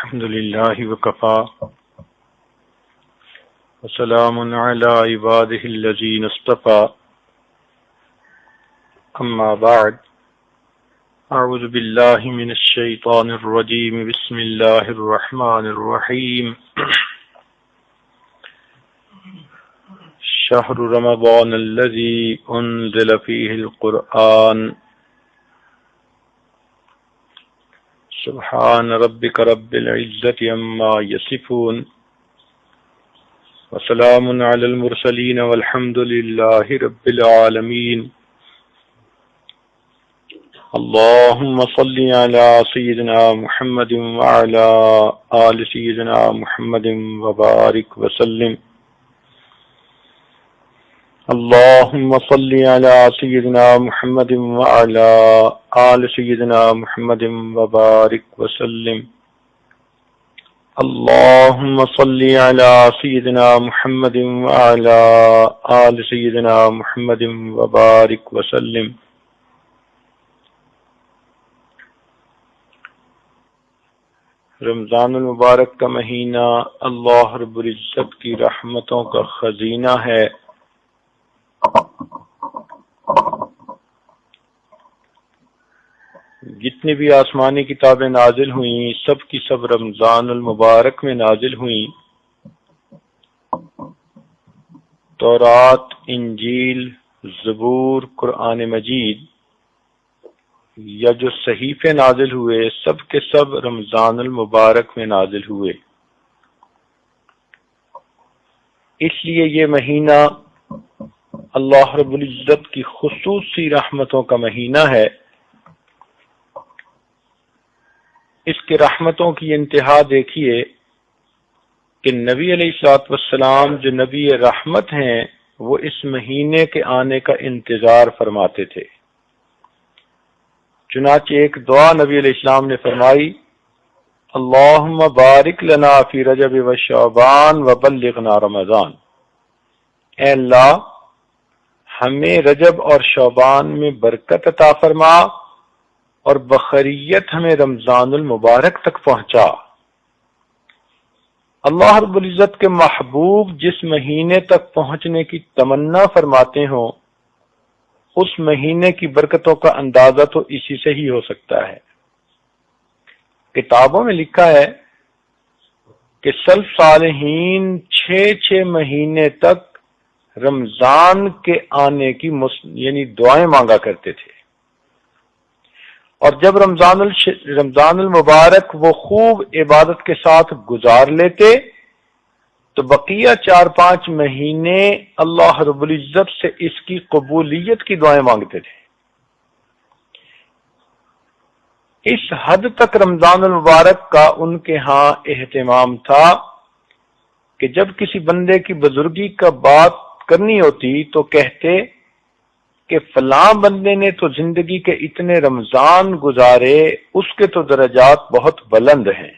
الحمد لله وكفى وسلام على عباده الذين اصطفى أما بعد أعوذ بالله من الشيطان الرجيم بسم الله الرحمن الرحيم شهر رمضان الذي أنزل فيه القرآن سبحان ربك رب العزة عما يصفون وسلام على المرسلين والحمد لله رب العالمين اللهم صل على سيدنا محمد وعلى آل سيدنا محمد وبارك وسلم اللهم صل على سيدنا محمد وعلى آل سيدنا محمد وبارك وسلم اللهم صل على سيدنا محمد وعلى آل سيدنا محمد وبارك وسلم رمضان المبارک کا مہینہ اللہ رب العزت کی رحمتوں کا خزینہ ہے۔ جتنی بھی آسمانی کتابیں نازل ہوئیں سب کی سب رمضان المبارک میں نازل ہوئیں۔ تورات، انجیل، زبور، قرآن مجید یا جو صحیفے نازل ہوئے سب کے سب رمضان المبارک میں نازل ہوئے۔ اس لیے یہ مہینہ اللہ رب العزت کی خصوصی رحمتوں کا مہینہ ہے۔ اس کے رحمتوں کی انتہا دیکھیے کہ نبی علیہ الصلوۃ والسلام جو نبی رحمت ہیں وہ اس مہینے کے آنے کا انتظار فرماتے تھے۔ چنانچہ ایک دعا نبی علیہ السلام نے فرمائی، اللہم بارک لنا فی رجب و شعبان وبلغنا رمضان، اے اللہ ہمیں رجب اور شعبان میں برکت عطا فرما اور بخیریت ہمیں رمضان المبارک تک پہنچا۔ اللہ رب العزت کے محبوب جس مہینے تک پہنچنے کی تمنا فرماتے ہوں اس مہینے کی برکتوں کا اندازہ تو اسی سے ہی ہو سکتا ہے۔ کتابوں میں لکھا ہے کہ سلف صالحین 6 مہینے تک رمضان کے آنے کی یعنی دعائیں مانگا کرتے تھے، اور جب رمضان المبارک وہ خوب عبادت کے ساتھ گزار لیتے تو بقیہ 4-5 مہینے اللہ رب العزت سے اس کی قبولیت کی دعائیں مانگتے تھے۔ اس حد تک رمضان المبارک کا ان کے ہاں اہتمام تھا کہ جب کسی بندے کی بزرگی کا بات کرنی ہوتی تو کہتے کہ فلاں بندے نے تو زندگی کے اتنے رمضان گزارے، اس کے تو درجات بہت بلند ہیں۔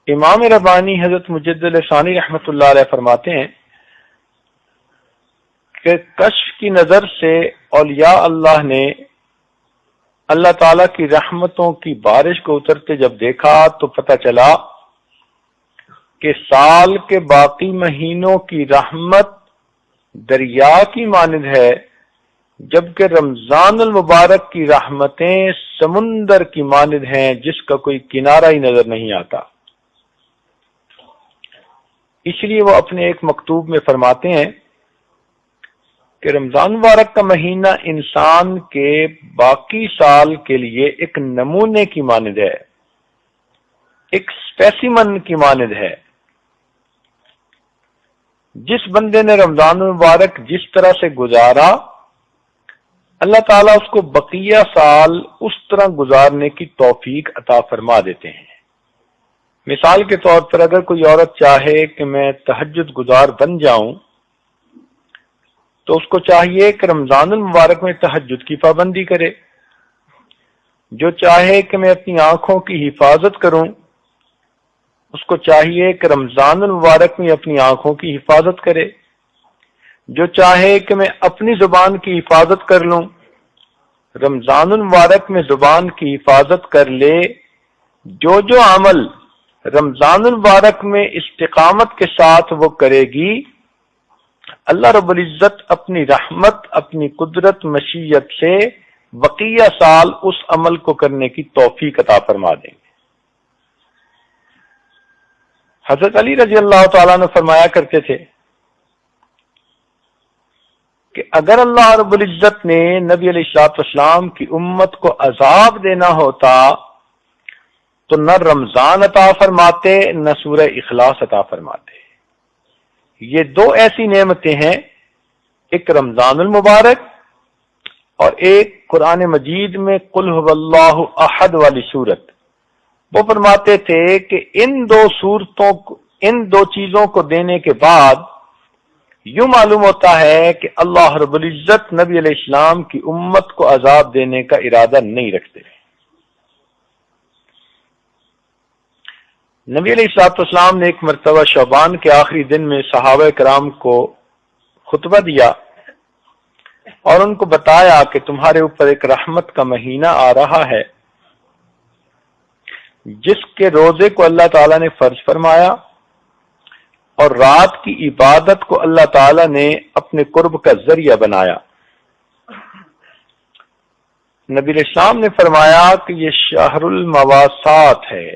امام ربانی حضرت مجدد ثانی رحمۃ اللہ علیہ فرماتے ہیں کہ کشف کی نظر سے اولیاء اللہ نے اللہ تعالی کی رحمتوں کی بارش کو اترتے جب دیکھا تو پتہ چلا کہ سال کے باقی مہینوں کی رحمت دریا کی مانند ہے، جبکہ رمضان المبارک کی رحمتیں سمندر کی مانند ہیں جس کا کوئی کنارہ ہی نظر نہیں آتا۔ اس لیے وہ اپنے ایک مکتوب میں فرماتے ہیں کہ رمضان مبارک کا مہینہ انسان کے باقی سال کے لیے ایک نمونے کی مانند ہے، ایک اسپیسیمن کی مانند ہے۔ جس بندے نے رمضان مبارک جس طرح سے گزارا اللہ تعالیٰ اس کو بقیہ سال اس طرح گزارنے کی توفیق عطا فرما دیتے ہیں۔ مثال کے طور پر اگر کوئی عورت چاہے کہ میں تہجد گزار بن جاؤں تو اس کو چاہیے کہ رمضان المبارک میں تہجد کی پابندی کرے۔ جو چاہے کہ میں اپنی آنکھوں کی حفاظت کروں اس کو چاہیے کہ رمضان المبارک میں اپنی آنکھوں کی حفاظت کرے۔ جو چاہے کہ میں اپنی زبان کی حفاظت کر لوں رمضان المبارک میں زبان کی حفاظت کر لے، جو عمل رمضان المبارک میں استقامت کے ساتھ وہ کرے گی، اللہ رب العزت اپنی رحمت، اپنی قدرت، مشیت سے بقیہ سال اس عمل کو کرنے کی توفیق عطا فرما دیں گے۔ حضرت علی رضی اللہ تعالیٰ نے فرمایا کرتے تھے کہ اگر اللہ رب العزت نے نبی علیہ الصلوۃ والسلام کی امت کو عذاب دینا ہوتا تو نہ رمضان عطا فرماتے نہ سورہ اخلاص عطا فرماتے۔ یہ دو ایسی نعمتیں ہیں، ایک رمضان المبارک اور ایک قرآن مجید میں قل هو اللہ احد والی صورت۔ وہ فرماتے تھے کہ ان دو چیزوں کو دینے کے بعد یوں معلوم ہوتا ہے کہ اللہ رب العزت نبی علیہ السلام کی امت کو عذاب دینے کا ارادہ نہیں رکھتے۔ نبی علیہ الصلوۃ والسلام نے ایک مرتبہ شعبان کے آخری دن میں صحابہ کرام کو خطبہ دیا اور ان کو بتایا کہ تمہارے اوپر ایک رحمت کا مہینہ آ رہا ہے جس کے روزے کو اللہ تعالیٰ نے فرض فرمایا اور رات کی عبادت کو اللہ تعالیٰ نے اپنے قرب کا ذریعہ بنایا۔ نبی علیہ السلام نے فرمایا کہ یہ شہر المواسات ہے،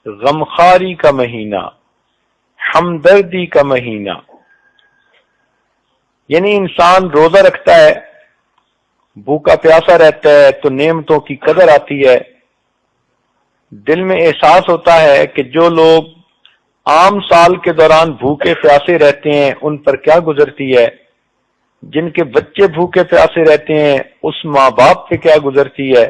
غمخاری کا مہینہ، ہمدردی کا مہینہ۔ یعنی انسان روزہ رکھتا ہے، بھوکا پیاسا رہتا ہے تو نعمتوں کی قدر آتی ہے، دل میں احساس ہوتا ہے کہ جو لوگ عام سال کے دوران بھوکے پیاسے رہتے ہیں ان پر کیا گزرتی ہے، جن کے بچے بھوکے پیاسے رہتے ہیں اس ماں باپ پہ کیا گزرتی ہے۔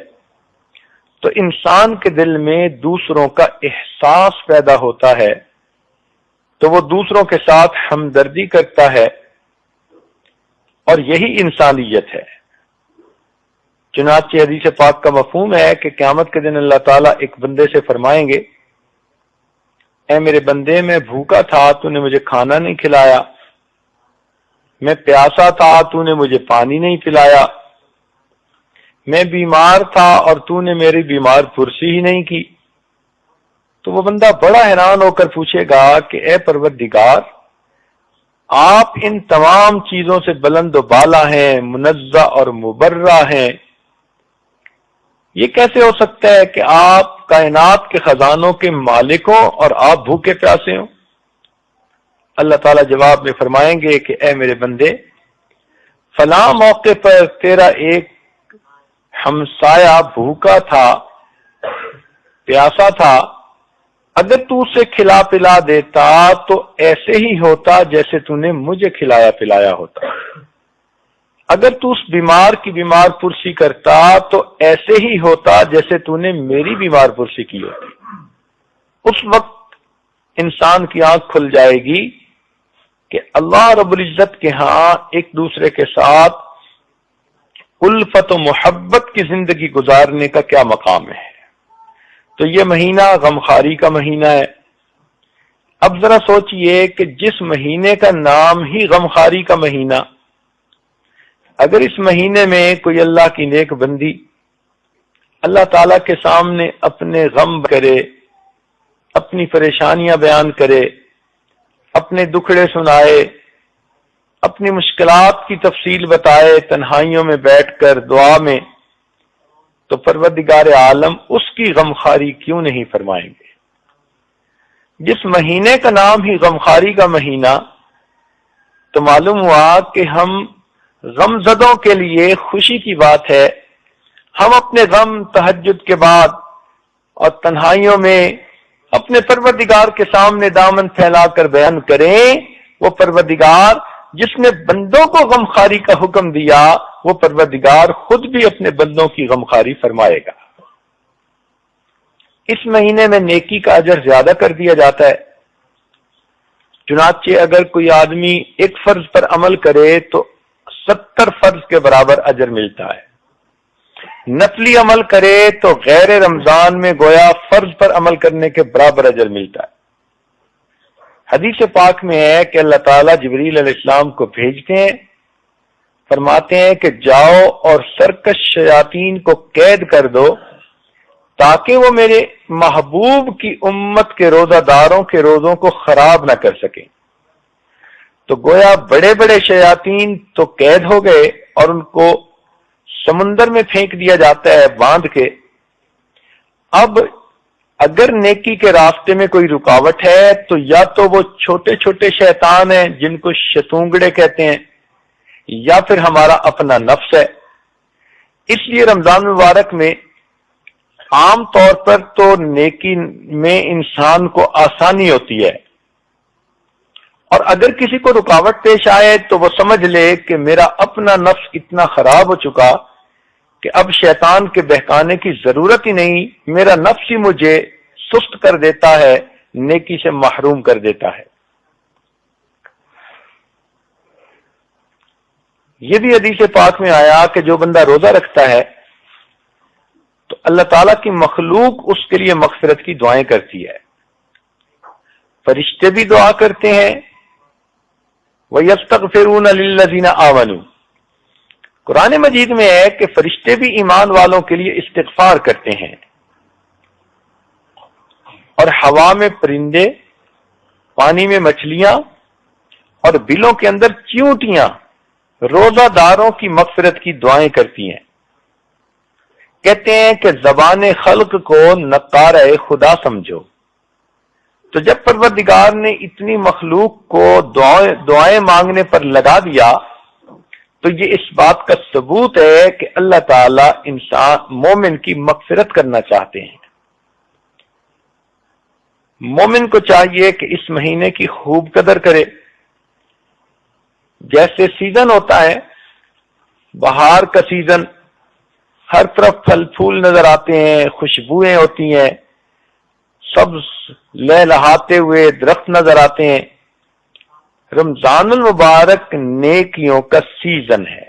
تو انسان کے دل میں دوسروں کا احساس پیدا ہوتا ہے تو وہ دوسروں کے ساتھ ہمدردی کرتا ہے، اور یہی انسانیت ہے۔ چنانچہ حدیث پاک کا مفہوم ہے کہ قیامت کے دن اللہ تعالیٰ ایک بندے سے فرمائیں گے، اے میرے بندے، میں بھوکا تھا تو نے مجھے کھانا نہیں کھلایا، میں پیاسا تھا تو نے مجھے پانی نہیں پلایا، میں بیمار تھا اور تو نے میری بیمار پرسی ہی نہیں کی۔ تو وہ بندہ بڑا حیران ہو کر پوچھے گا کہ اے پروردگار، آپ ان تمام چیزوں سے بلند و بالا ہیں، منزہ اور مبرہ ہیں، یہ کیسے ہو سکتا ہے کہ آپ کائنات کے خزانوں کے مالک ہوں اور آپ بھوکے پیاسے ہوں؟ اللہ تعالیٰ جواب میں فرمائیں گے کہ اے میرے بندے، فلاں موقع پر تیرا ایک ہمسایہ بھوکا تھا، پیاسا تھا، اگر تو اسے کھلا پلا دیتا تو ایسے ہی ہوتا جیسے تو نے مجھے کھلایا پلایا ہوتا، اگر تو اس بیمار کی بیمار پرسی کرتا تو ایسے ہی ہوتا جیسے تو نے میری بیمار پرسی کی ہوتی۔ اس وقت انسان کی آنکھ کھل جائے گی کہ اللہ رب العزت کے ہاں ایک دوسرے کے ساتھ الفت و محبت کی زندگی گزارنے کا کیا مقام ہے۔ تو یہ مہینہ غمخاری کا مہینہ ہے۔ اب ذرا سوچئے کہ جس مہینے کا نام ہی غمخاری کا مہینہ، اگر اس مہینے میں کوئی اللہ کی نیک بندی اللہ تعالیٰ کے سامنے اپنے غم کرے، اپنی پریشانیاں بیان کرے، اپنے دکھڑے سنائے، اپنی مشکلات کی تفصیل بتائے تنہائیوں میں بیٹھ کر دعا میں، تو پروردگار عالم اس کی غمخاری کیوں نہیں فرمائیں گے؟ جس مہینے کا نام ہی غمخاری کا مہینہ، تو معلوم ہوا کہ ہم غم زدوں کے لیے خوشی کی بات ہے ہم اپنے غم تہجد کے بعد اور تنہائیوں میں اپنے پروردگار کے سامنے دامن پھیلا کر بیان کریں۔ وہ پروردگار جس نے بندوں کو غمخاری کا حکم دیا، وہ پروردگار خود بھی اپنے بندوں کی غمخاری فرمائے گا۔ اس مہینے میں نیکی کا اجر زیادہ کر دیا جاتا ہے۔ چنانچہ اگر کوئی آدمی ایک فرض پر عمل کرے تو 70 فرض کے برابر اجر ملتا ہے، نفلی عمل کرے تو غیر رمضان میں گویا فرض پر عمل کرنے کے برابر اجر ملتا ہے۔ حدیث پاک میں ہے کہ اللہ تعالیٰ جبریل علیہ السلام کو بھیجتے ہیں فرماتے ہیں کہ جاؤ اور سرکش شیاطین کو قید کر دو تاکہ وہ میرے محبوب کی امت کے روزہ داروں کے روزوں کو خراب نہ کر سکیں۔ تو گویا بڑے بڑے شیاطین تو قید ہو گئے اور ان کو سمندر میں پھینک دیا جاتا ہے باندھ کے۔ اب اگر نیکی کے راستے میں کوئی رکاوٹ ہے تو یا تو وہ چھوٹے چھوٹے شیطان ہیں جن کو شتونگڑے کہتے ہیں، یا پھر ہمارا اپنا نفس ہے۔ اس لیے رمضان مبارک میں عام طور پر تو نیکی میں انسان کو آسانی ہوتی ہے، اور اگر کسی کو رکاوٹ پیش آئے تو وہ سمجھ لے کہ میرا اپنا نفس اتنا خراب ہو چکا کہ اب شیطان کے بہکانے کی ضرورت ہی نہیں، میرا نفس ہی مجھے سست کر دیتا ہے، نیکی سے محروم کر دیتا ہے۔ یہ بھی حدیث پاک میں آیا کہ جو بندہ روزہ رکھتا ہے تو اللہ تعالیٰ کی مخلوق اس کے لیے مغفرت کی دعائیں کرتی ہے، فرشتے بھی دعا کرتے ہیں، وَيَسْتَغْفِرُونَ لِلَّذِينَ آمَنُوا۔ قرآن مجید میں ہے کہ فرشتے بھی ایمان والوں کے لیے استغفار کرتے ہیں، اور ہوا میں پرندے، پانی میں مچھلیاں اور بلوں کے اندر چیونٹیاں روزہ داروں کی مغفرت کی دعائیں کرتی ہیں۔ کہتے ہیں کہ زبان خلق کو نقارہ خدا سمجھو۔ تو جب پروردگار نے اتنی مخلوق کو دعائیں مانگنے پر لگا دیا تو یہ اس بات کا ثبوت ہے کہ اللہ تعالیٰ انسان مومن کی مغفرت کرنا چاہتے ہیں۔ مومن کو چاہیے کہ اس مہینے کی خوب قدر کرے۔ جیسے سیزن ہوتا ہے، بہار کا سیزن، ہر طرف پھل پھول نظر آتے ہیں، خوشبوئیں ہوتی ہیں، سبز لہلہاتے ہوئے درخت نظر آتے ہیں۔ رمضان المبارک نیکیوں کا سیزن ہے،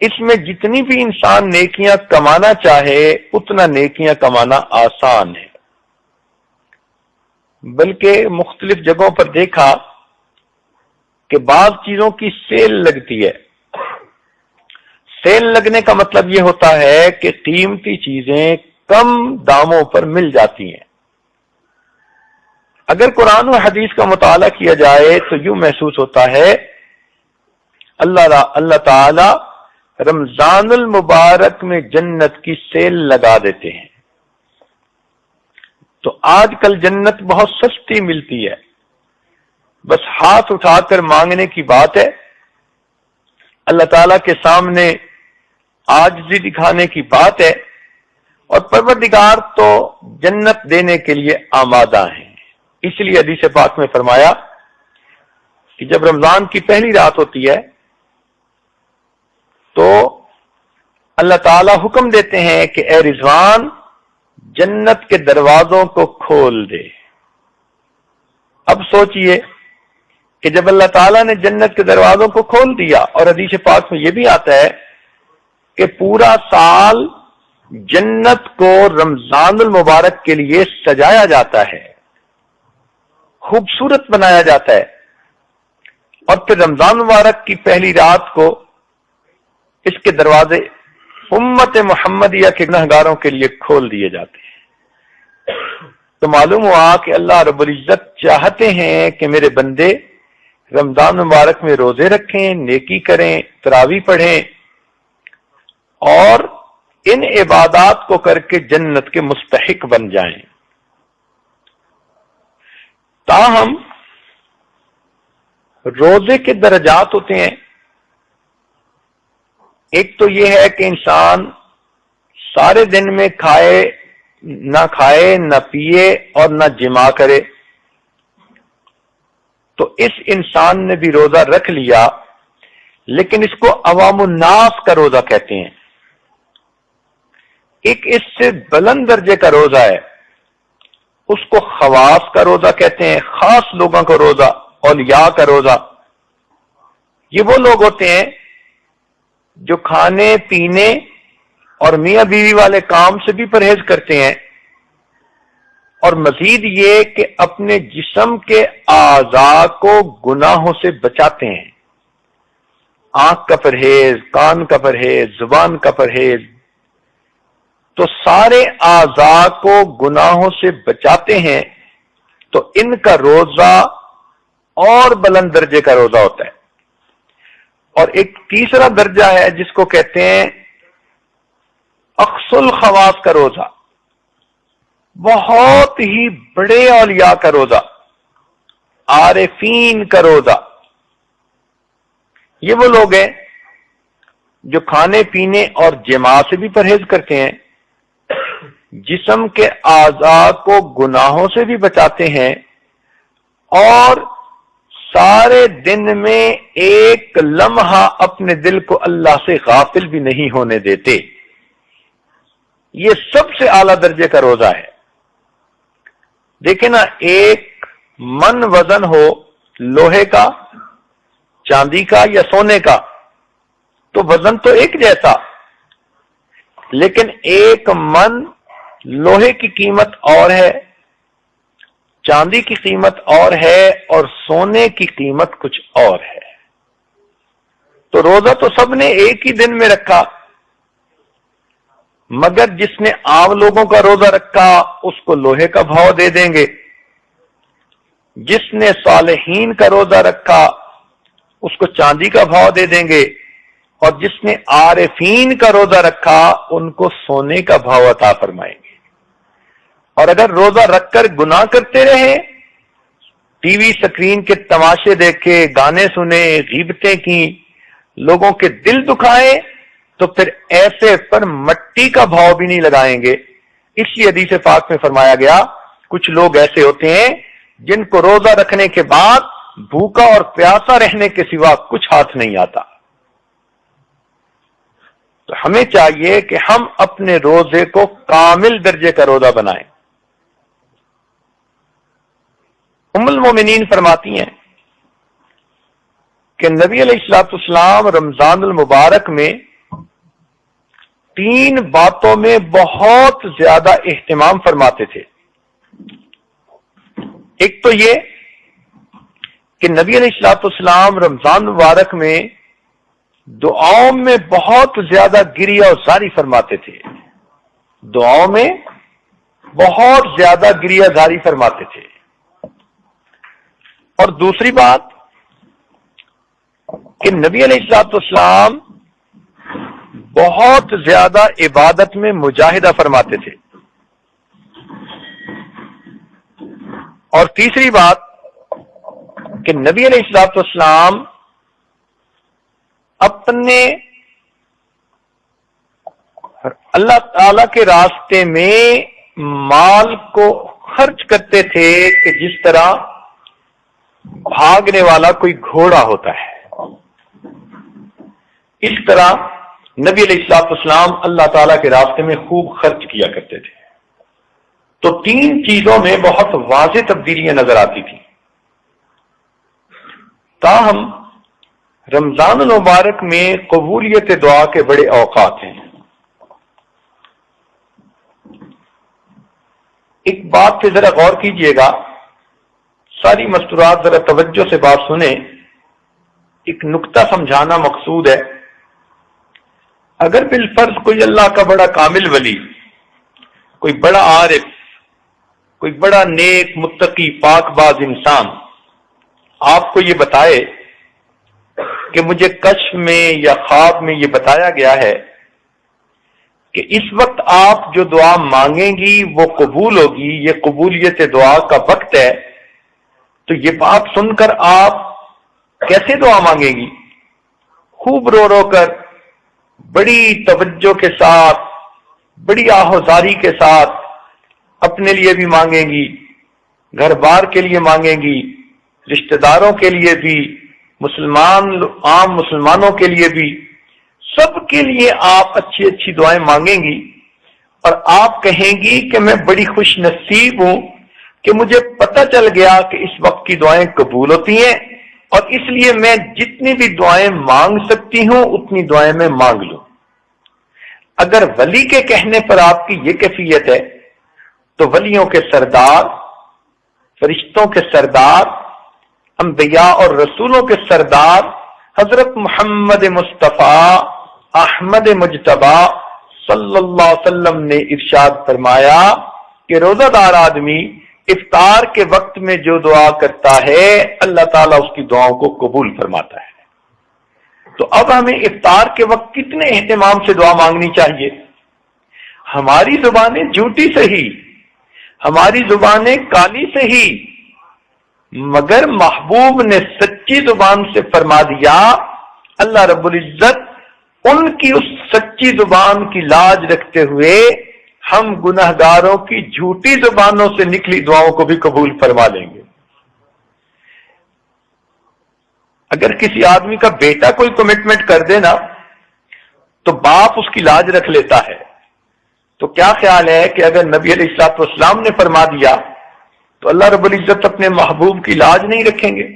اس میں جتنی بھی انسان نیکیاں کمانا چاہے اتنا نیکیاں کمانا آسان ہے۔ بلکہ مختلف جگہوں پر دیکھا کہ بعض چیزوں کی سیل لگتی ہے۔ سیل لگنے کا مطلب یہ ہوتا ہے کہ قیمتی چیزیں کم داموں پر مل جاتی ہیں۔ اگر قرآن و حدیث کا مطالعہ کیا جائے تو یوں محسوس ہوتا ہے اللہ تعالی رمضان المبارک میں جنت کی سیل لگا دیتے ہیں۔ تو آج کل جنت بہت سستی ملتی ہے، بس ہاتھ اٹھا کر مانگنے کی بات ہے، اللہ تعالیٰ کے سامنے عاجزی دکھانے کی بات ہے، اور پروردگار تو جنت دینے کے لیے آمادہ ہیں۔ اس لیے حدیث پاک میں فرمایا کہ جب رمضان کی پہلی رات ہوتی ہے تو اللہ تعالیٰ حکم دیتے ہیں کہ اے رضوان جنت کے دروازوں کو کھول دے۔ اب سوچئے کہ جب اللہ تعالیٰ نے جنت کے دروازوں کو کھول دیا، اور حدیث پاک میں یہ بھی آتا ہے کہ پورا سال جنت کو رمضان المبارک کے لیے سجایا جاتا ہے، خوبصورت بنایا جاتا ہے، اور پھر رمضان مبارک کی پہلی رات کو اس کے دروازے امت محمدیہ کے گنہگاروں کے لیے کھول دیے جاتے ہیں۔ تو معلوم ہوا کہ اللہ رب العزت چاہتے ہیں کہ میرے بندے رمضان مبارک میں روزے رکھیں، نیکی کریں، تراویح پڑھیں، اور ان عبادات کو کر کے جنت کے مستحق بن جائیں۔ تاہم روزے کے درجات ہوتے ہیں۔ ایک تو یہ ہے کہ انسان سارے دن میں نہ کھائے نہ پیے اور نہ جماع کرے، تو اس انسان نے بھی روزہ رکھ لیا، لیکن اس کو عوام الناس کا روزہ کہتے ہیں۔ ایک اس سے بلند درجے کا روزہ ہے، اس کو خواص کا روزہ کہتے ہیں، خاص لوگوں کا روزہ، اولیاء کا روزہ۔ یہ وہ لوگ ہوتے ہیں جو کھانے پینے اور میاں بیوی والے کام سے بھی پرہیز کرتے ہیں، اور مزید یہ کہ اپنے جسم کے اعضاء کو گناہوں سے بچاتے ہیں۔ آنکھ کا پرہیز، کان کا پرہیز، زبان کا پرہیز، تو سارے اعضاء کو گناہوں سے بچاتے ہیں، تو ان کا روزہ اور بلند درجے کا روزہ ہوتا ہے۔ اور ایک تیسرا درجہ ہے جس کو کہتے ہیں اقصى الخواص کا روزہ، بہت ہی بڑے اولیاء کا روزہ، عارفین کا روزہ۔ یہ وہ لوگ ہیں جو کھانے پینے اور جماع سے بھی پرہیز کرتے ہیں، جسم کے اعضاء کو گناہوں سے بھی بچاتے ہیں، اور سارے دن میں ایک لمحہ اپنے دل کو اللہ سے غافل بھی نہیں ہونے دیتے۔ یہ سب سے اعلیٰ درجے کا روزہ ہے۔ دیکھیں نا، ایک من وزن ہو لوہے کا، چاندی کا یا سونے کا، تو وزن تو ایک جیسا، لیکن ایک من لوہے کی قیمت اور ہے، چاندی کی قیمت اور ہے، اور سونے کی قیمت کچھ اور ہے۔ تو روزہ تو سب نے ایک ہی دن میں رکھا، مگر جس نے عام لوگوں کا روزہ رکھا اس کو لوہے کا بھاؤ دے دیں گے، جس نے صالحین کا روزہ رکھا اس کو چاندی کا بھاؤ دے دیں گے، اور جس نے عارفین کا روزہ رکھا ان کو سونے کا بھاؤ عطا فرمائیں گے۔ اور اگر روزہ رکھ کر گناہ کرتے رہے، ٹی وی سکرین کے تماشے دیکھے، گانے سنے، غیبتیں کی، لوگوں کے دل دکھائے، تو پھر ایسے پر مٹی کا بھاؤ بھی نہیں لگائیں گے۔ اس لیے حدیث پاک میں فرمایا گیا، کچھ لوگ ایسے ہوتے ہیں جن کو روزہ رکھنے کے بعد بھوکا اور پیاسا رہنے کے سوا کچھ ہاتھ نہیں آتا۔ تو ہمیں چاہیے کہ ہم اپنے روزے کو کامل درجے کا روزہ بنائیں۔ ام المومنین فرماتی ہیں کہ نبی علیہ الصلوۃ والسلام رمضان المبارک میں 3 باتوں میں بہت زیادہ اہتمام فرماتے تھے۔ ایک تو یہ کہ نبی علیہ الصلوۃ والسلام رمضان مبارک میں دعاؤں میں بہت زیادہ گریہ و زاری فرماتے تھے، دعاؤں میں بہت زیادہ گریہ زاری فرماتے تھے۔ اور دوسری بات کہ نبی علیہ الصلوۃ والسلام بہت زیادہ عبادت میں مجاہدہ فرماتے تھے۔ اور تیسری بات کہ نبی علیہ الصلوۃ والسلام اپنے اللہ تعالی کے راستے میں مال کو خرچ کرتے تھے کہ جس طرح بھاگنے والا کوئی گھوڑا ہوتا ہے، اس طرح نبی علیہ الصلوۃ والسلام اللہ تعالیٰ کے راستے میں خوب خرچ کیا کرتے تھے۔ تو 3 چیزوں میں بہت واضح تبدیلیاں نظر آتی تھی۔ تاہم رمضان المبارک میں قبولیت دعا کے بڑے اوقات ہیں۔ ایک بات پہ ذرا غور کیجئے گا، ساری مستورات ذرا توجہ سے بات سنیں، ایک نقطہ سمجھانا مقصود ہے۔ اگر بالفرض کوئی اللہ کا بڑا کامل ولی، کوئی بڑا عارف، کوئی بڑا نیک متقی پاک باز انسان آپ کو یہ بتائے کہ مجھے کشف میں یا خواب میں یہ بتایا گیا ہے کہ اس وقت آپ جو دعا مانگیں گی وہ قبول ہوگی، یہ قبولیت دعا کا وقت ہے، تو یہ بات سن کر آپ کیسے دعا مانگیں گی؟ خوب رو رو کر، بڑی توجہ کے ساتھ، بڑی آہوزاری کے ساتھ اپنے لیے بھی مانگیں گی، گھر بار کے لیے مانگیں گی، رشتہ داروں کے لیے بھی، عام مسلمانوں کے لیے بھی، سب کے لیے آپ اچھی اچھی دعائیں مانگیں گی، اور آپ کہیں گی کہ میں بڑی خوش نصیب ہوں کہ مجھے پتہ چل گیا کہ اس وقت کی دعائیں قبول ہوتی ہیں، اور اس لیے میں جتنی بھی دعائیں مانگ سکتی ہوں اتنی دعائیں میں مانگ لوں۔ اگر ولی کے کہنے پر آپ کی یہ کیفیت ہے تو ولیوں کے سردار، فرشتوں کے سردار، انبیاء اور رسولوں کے سردار حضرت محمد مصطفیٰ احمد مجتبی صلی اللہ علیہ وسلم نے ارشاد فرمایا کہ روزہ دار آدمی افطار کے وقت میں جو دعا کرتا ہے اللہ تعالیٰ اس کی دعاؤں کو قبول فرماتا ہے۔ تو اب ہمیں افطار کے وقت کتنے اہتمام سے دعا مانگنی چاہیے؟ ہماری زبانیں جھوٹی صحیح، ہماری زبانیں کالی صحیح، مگر محبوب نے سچی زبان سے فرما دیا، اللہ رب العزت ان کی اس سچی زبان کی لاج رکھتے ہوئے ہم گناہگاروں کی جھوٹی زبانوں سے نکلی دعاؤں کو بھی قبول فرما لیں گے۔ اگر کسی آدمی کا بیٹا کوئی کمٹمنٹ کر دے نا تو باپ اس کی لاج رکھ لیتا ہے، تو کیا خیال ہے کہ اگر نبی علیہ الصلوۃ والسلام نے فرما دیا تو اللہ رب العزت اپنے محبوب کی لاج نہیں رکھیں گے؟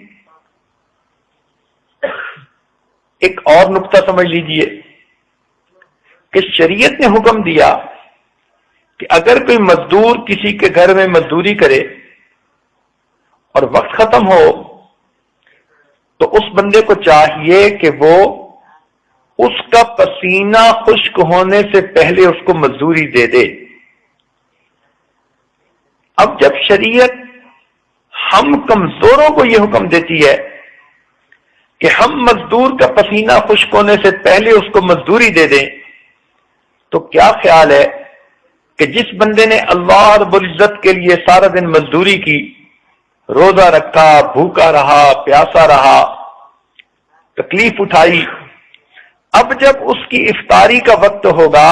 ایک اور نقطہ سمجھ لیجئے کہ شریعت نے حکم دیا کہ اگر کوئی مزدور کسی کے گھر میں مزدوری کرے اور وقت ختم ہو تو اس بندے کو چاہیے کہ وہ اس کا پسینہ خشک ہونے سے پہلے اس کو مزدوری دے دے۔ اب جب شریعت ہم کمزوروں کو یہ حکم دیتی ہے کہ ہم مزدور کا پسینہ خشک ہونے سے پہلے اس کو مزدوری دے دیں، تو کیا خیال ہے کہ جس بندے نے اللہ رب العزت کے لیے سارا دن مزدوری کی، روزہ رکھا، بھوکا رہا، پیاسا رہا، تکلیف اٹھائی، اب جب اس کی افطاری کا وقت ہوگا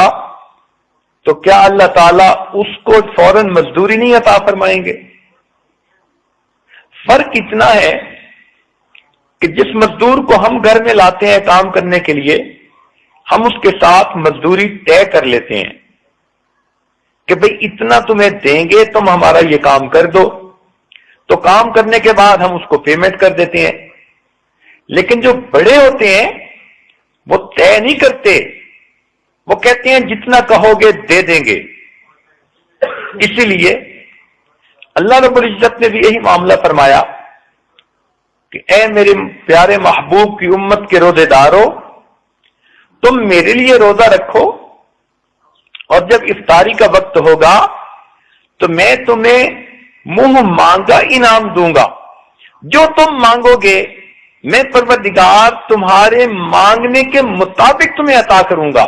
تو کیا اللہ تعالیٰ اس کو فوراً مزدوری نہیں عطا فرمائیں گے؟ فرق اتنا ہے کہ جس مزدور کو ہم گھر میں لاتے ہیں کام کرنے کے لیے، ہم اس کے ساتھ مزدوری طے کر لیتے ہیں کہ بھئی اتنا تمہیں دیں گے، تم ہمارا یہ کام کر دو، تو کام کرنے کے بعد ہم اس کو پیمنٹ کر دیتے ہیں۔ لیکن جو بڑے ہوتے ہیں وہ طے نہیں کرتے، وہ کہتے ہیں جتنا کہو گے دے دیں گے۔ اسی لیے اللہ رب العزت نے بھی یہی معاملہ فرمایا کہ اے میرے پیارے محبوب کی امت کے روزے دارو، تم میرے لیے روزہ رکھو اور جب افطاری کا وقت ہوگا تو میں تمہیں منہ مانگا انعام دوں گا، جو تم مانگو گے میں پروردگار تمہارے مانگنے کے مطابق تمہیں عطا کروں گا۔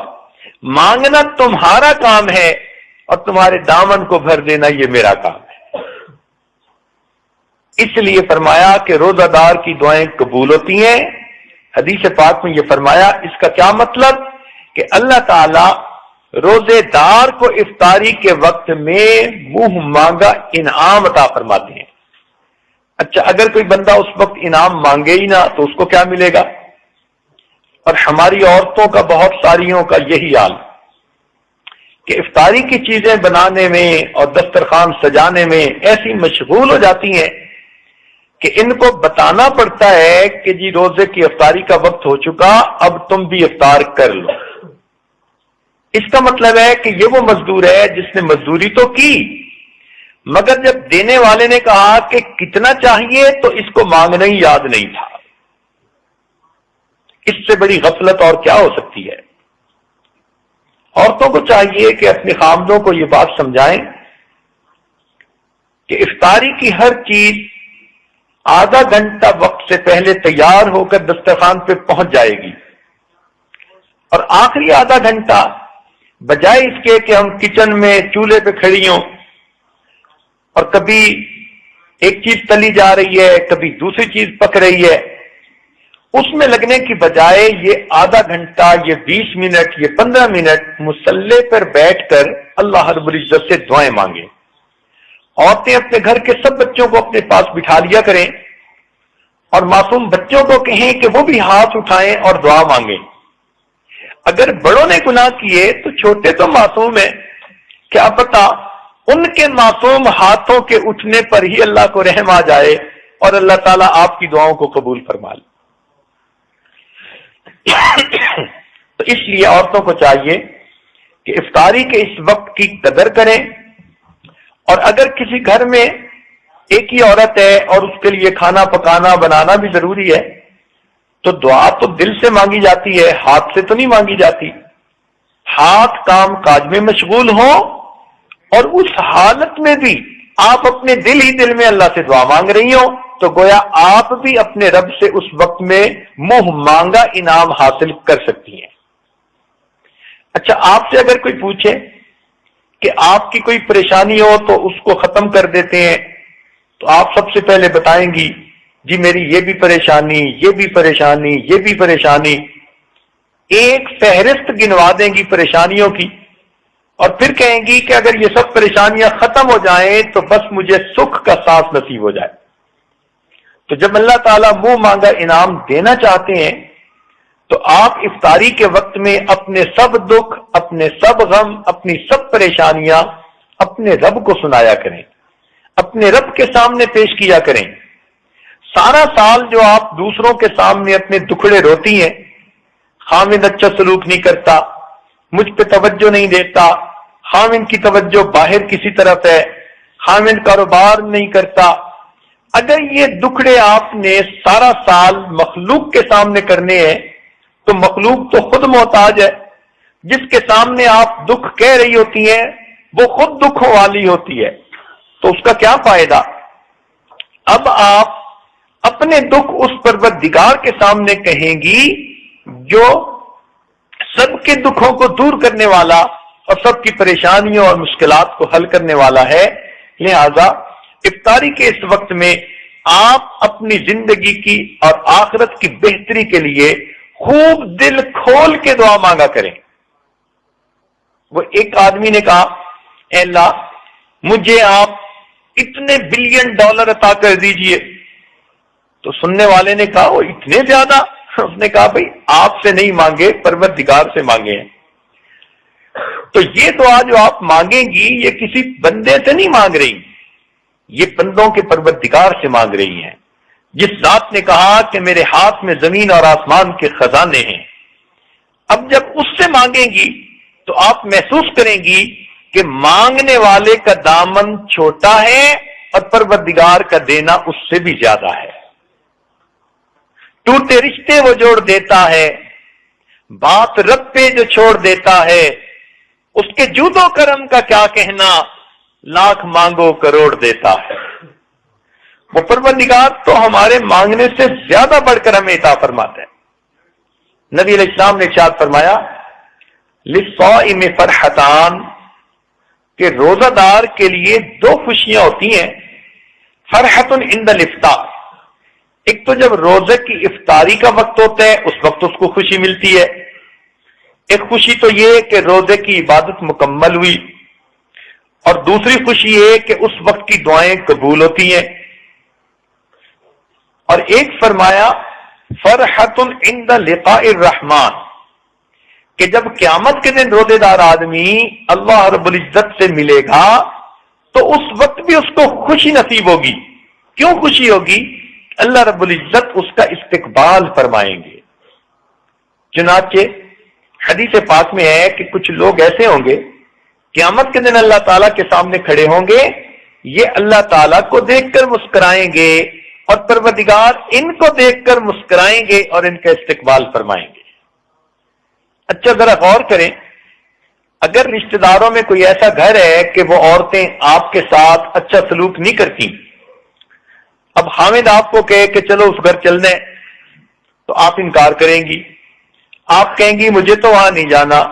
مانگنا تمہارا کام ہے اور تمہارے دامن کو بھر دینا یہ میرا کام ہے۔ اس لیے فرمایا کہ روزہ دار کی دعائیں قبول ہوتی ہیں۔ حدیث پاک میں یہ فرمایا، اس کا کیا مطلب کہ اللہ تعالی روزے دار کو افطاری کے وقت میں منہ مانگا انعام عطا فرماتے ہیں۔ اچھا، اگر کوئی بندہ اس وقت انعام مانگے ہی نہ تو اس کو کیا ملے گا؟ اور ہماری عورتوں کا بہت ساریوں کا یہی حال کہ افطاری کی چیزیں بنانے میں اور دسترخوان سجانے میں ایسی مشغول ہو جاتی ہیں کہ ان کو بتانا پڑتا ہے کہ جی روزے کی افطاری کا وقت ہو چکا، اب تم بھی افطار کر لو۔ اس کا مطلب ہے کہ یہ وہ مزدور ہے جس نے مزدوری تو کی، مگر جب دینے والے نے کہا کہ کتنا چاہیے تو اس کو مانگنا ہی یاد نہیں تھا۔ اس سے بڑی غفلت اور کیا ہو سکتی ہے؟ عورتوں کو چاہیے کہ اپنے خامدوں کو یہ بات سمجھائیں کہ افطاری کی ہر چیز آدھا گھنٹہ وقت سے پہلے تیار ہو کر دسترخوان پہ پہنچ جائے گی، اور آخری آدھا گھنٹہ بجائے اس کے کہ ہم کچن میں چولہے پہ کھڑی ہوں اور کبھی ایک چیز تلی جا رہی ہے، کبھی دوسری چیز پک رہی ہے، اس میں لگنے کی بجائے یہ آدھا گھنٹہ، یہ 20 منٹ، یہ 15 منٹ مصلی پر بیٹھ کر اللہ رب العزت سے دعائیں مانگیں۔ عورتیں اپنے گھر کے سب بچوں کو اپنے پاس بٹھا لیا کریں اور معصوم بچوں کو کہیں کہ وہ بھی ہاتھ اٹھائیں اور دعا مانگیں۔ اگر بڑوں نے گناہ کیے تو چھوٹے تو معصوم ہیں، کیا پتا ان کے معصوم ہاتھوں کے اٹھنے پر ہی اللہ کو رحم آ جائے اور اللہ تعالیٰ آپ کی دعاؤں کو قبول فرما لے۔ تو اس لیے عورتوں کو چاہیے کہ افطاری کے اس وقت کی قدر کریں، اور اگر کسی گھر میں ایک ہی عورت ہے اور اس کے لیے کھانا پکانا بنانا بھی ضروری ہے تو دعا تو دل سے مانگی جاتی ہے، ہاتھ سے تو نہیں مانگی جاتی۔ ہاتھ کام کاج میں مشغول ہو اور اس حالت میں بھی آپ اپنے دل ہی دل میں اللہ سے دعا مانگ رہی ہو، تو گویا آپ بھی اپنے رب سے اس وقت میں منہ مانگا انعام حاصل کر سکتی ہیں۔ اچھا، آپ سے اگر کوئی پوچھے کہ آپ کی کوئی پریشانی ہو تو اس کو ختم کر دیتے ہیں، تو آپ سب سے پہلے بتائیں گی جی میری یہ بھی پریشانی، یہ بھی پریشانی، یہ بھی پریشانی، ایک فہرست گنوا دیں گی پریشانیوں کی، اور پھر کہیں گی کہ اگر یہ سب پریشانیاں ختم ہو جائیں تو بس مجھے سکھ کا سانس نصیب ہو جائے۔ تو جب اللہ تعالیٰ منہ مانگا انعام دینا چاہتے ہیں تو آپ افطاری کے وقت میں اپنے سب دکھ، اپنے سب غم، اپنی سب پریشانیاں اپنے رب کو سنایا کریں، اپنے رب کے سامنے پیش کیا کریں۔ سارا سال جو آپ دوسروں کے سامنے اپنے دکھڑے روتی ہیں، خاوند اچھا سلوک نہیں کرتا، مجھ پہ توجہ نہیں دیتا، خاوند کی توجہ باہر کسی طرف ہے، خاوند کاروبار نہیں کرتا، اگر یہ دکھڑے آپ نے سارا سال مخلوق کے سامنے کرنے ہیں تو مخلوق تو خود محتاج ہے، جس کے سامنے آپ دکھ کہہ رہی ہوتی ہیں وہ خود دکھوں والی ہوتی ہے، تو اس کا کیا فائدہ؟ اب آپ اپنے دکھ اس پروردگار کے سامنے کہیں گی جو سب کے دکھوں کو دور کرنے والا اور سب کی پریشانیوں اور مشکلات کو حل کرنے والا ہے۔ لہذا افطاری کے اس وقت میں آپ اپنی زندگی کی اور آخرت کی بہتری کے لیے خوب دل کھول کے دعا مانگا کریں۔ وہ ایک آدمی نے کہا اے اللہ مجھے آپ اتنے بلین ڈالر عطا کر دیجئے، تو سننے والے نے کہا وہ اتنے زیادہ؟ اس نے کہا بھئی آپ سے نہیں مانگے، پروردگار سے مانگے ہیں۔ تو یہ دعا جو آپ مانگیں گی یہ کسی بندے سے نہیں مانگ رہی، یہ بندوں کے پروردگار سے مانگ رہی ہیں، جس ذات نے کہا کہ میرے ہاتھ میں زمین اور آسمان کے خزانے ہیں۔ اب جب اس سے مانگیں گی تو آپ محسوس کریں گی کہ مانگنے والے کا دامن چھوٹا ہے اور پروردگار کا دینا اس سے بھی زیادہ ہے۔ ٹوٹے رشتے وہ جوڑ دیتا ہے، بات رب پہ جو چھوڑ دیتا ہے، اس کے جود و کرم کا کیا کہنا، لاکھ مانگو کروڑ دیتا ہے۔ وہ پروردگار تو ہمارے مانگنے سے زیادہ بڑھ کر ہمیں عطا فرماتا ہے۔ نبی علیہ السلام نے ارشاد فرمایا للصائم فرحتان، کہ روزہ دار کے لیے دو خوشیاں ہوتی ہیں، فرحت عند الافطار، ایک تو جب روزے کی افطاری کا وقت ہوتا ہے اس وقت اس کو خوشی ملتی ہے، ایک خوشی تو یہ کہ روزے کی عبادت مکمل ہوئی، اور دوسری خوشی یہ کہ اس وقت کی دعائیں قبول ہوتی ہیں۔ اور ایک فرمایا فرحت عند لقاء الرحمن، کہ جب قیامت کے دن روزے دار آدمی اللہ رب العزت سے ملے گا تو اس وقت بھی اس کو خوشی نصیب ہوگی۔ کیوں خوشی ہوگی؟ اللہ رب العزت اس کا استقبال فرمائیں گے۔ چنانچہ حدیث پاک میں ہے کہ کچھ لوگ ایسے ہوں گے قیامت کے دن اللہ تعالیٰ کے سامنے کھڑے ہوں گے، یہ اللہ تعالیٰ کو دیکھ کر مسکرائیں گے اور پروردگار ان کو دیکھ کر مسکرائیں گے اور ان کا استقبال فرمائیں گے۔ اچھا ذرا غور کریں، اگر رشتہ داروں میں کوئی ایسا گھر ہے کہ وہ عورتیں آپ کے ساتھ اچھا سلوک نہیں کرتی، اب حامد آپ کو کہے کہ چلو اس گھر چلنے، تو آپ انکار کریں گی، آپ کہیں گی مجھے تو وہاں نہیں جانا،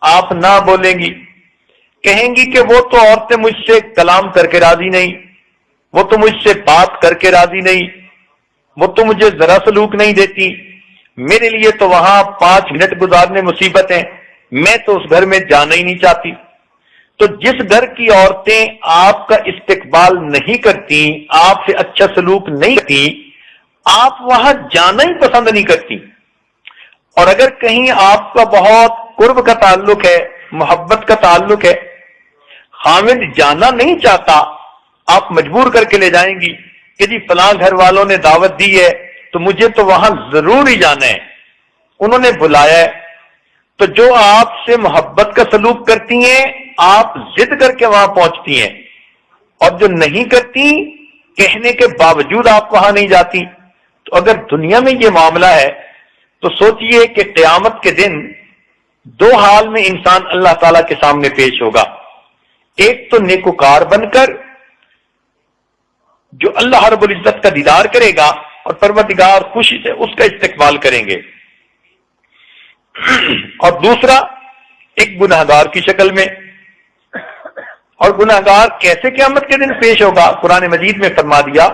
آپ نہ بولیں گی، کہیں گی کہ وہ تو عورتیں مجھ سے کلام کر کے راضی نہیں، وہ تو مجھ سے بات کر کے راضی نہیں، وہ تو مجھے ذرا سلوک نہیں دیتی، میرے لیے تو وہاں 5 منٹ گزارنے مصیبت ہیں، میں تو اس گھر میں جانا ہی نہیں چاہتی۔ تو جس گھر کی عورتیں آپ کا استقبال نہیں کرتی، آپ سے اچھا سلوک نہیں کرتی، آپ وہاں جانا ہی پسند نہیں کرتی۔ اور اگر کہیں آپ کا بہت قرب کا تعلق ہے، محبت کا تعلق ہے، خاوند جانا نہیں چاہتا، آپ مجبور کر کے لے جائیں گی کہ جی فلاں گھر والوں نے دعوت دی ہے تو مجھے تو وہاں ضرور ہی جانا ہے، انہوں نے بلایا ہے۔ تو جو آپ سے محبت کا سلوک کرتی ہیں آپ ضد کر کے وہاں پہنچتی ہیں، اور جو نہیں کرتی کہنے کے باوجود آپ وہاں نہیں جاتی، تو اگر دنیا میں یہ معاملہ ہے تو سوچئے کہ قیامت کے دن دو حال میں انسان اللہ تعالی کے سامنے پیش ہوگا. ایک تو نیکوکار بن کر جو اللہ رب العزت کا دیدار کرے گا اور پروردگار خوشی سے اس کا استقبال کریں گے، اور دوسرا ایک گناہگار کی شکل میں. اور گناہگار کیسے قیامت کے دن پیش ہوگا؟ قرآن مجید میں فرما دیا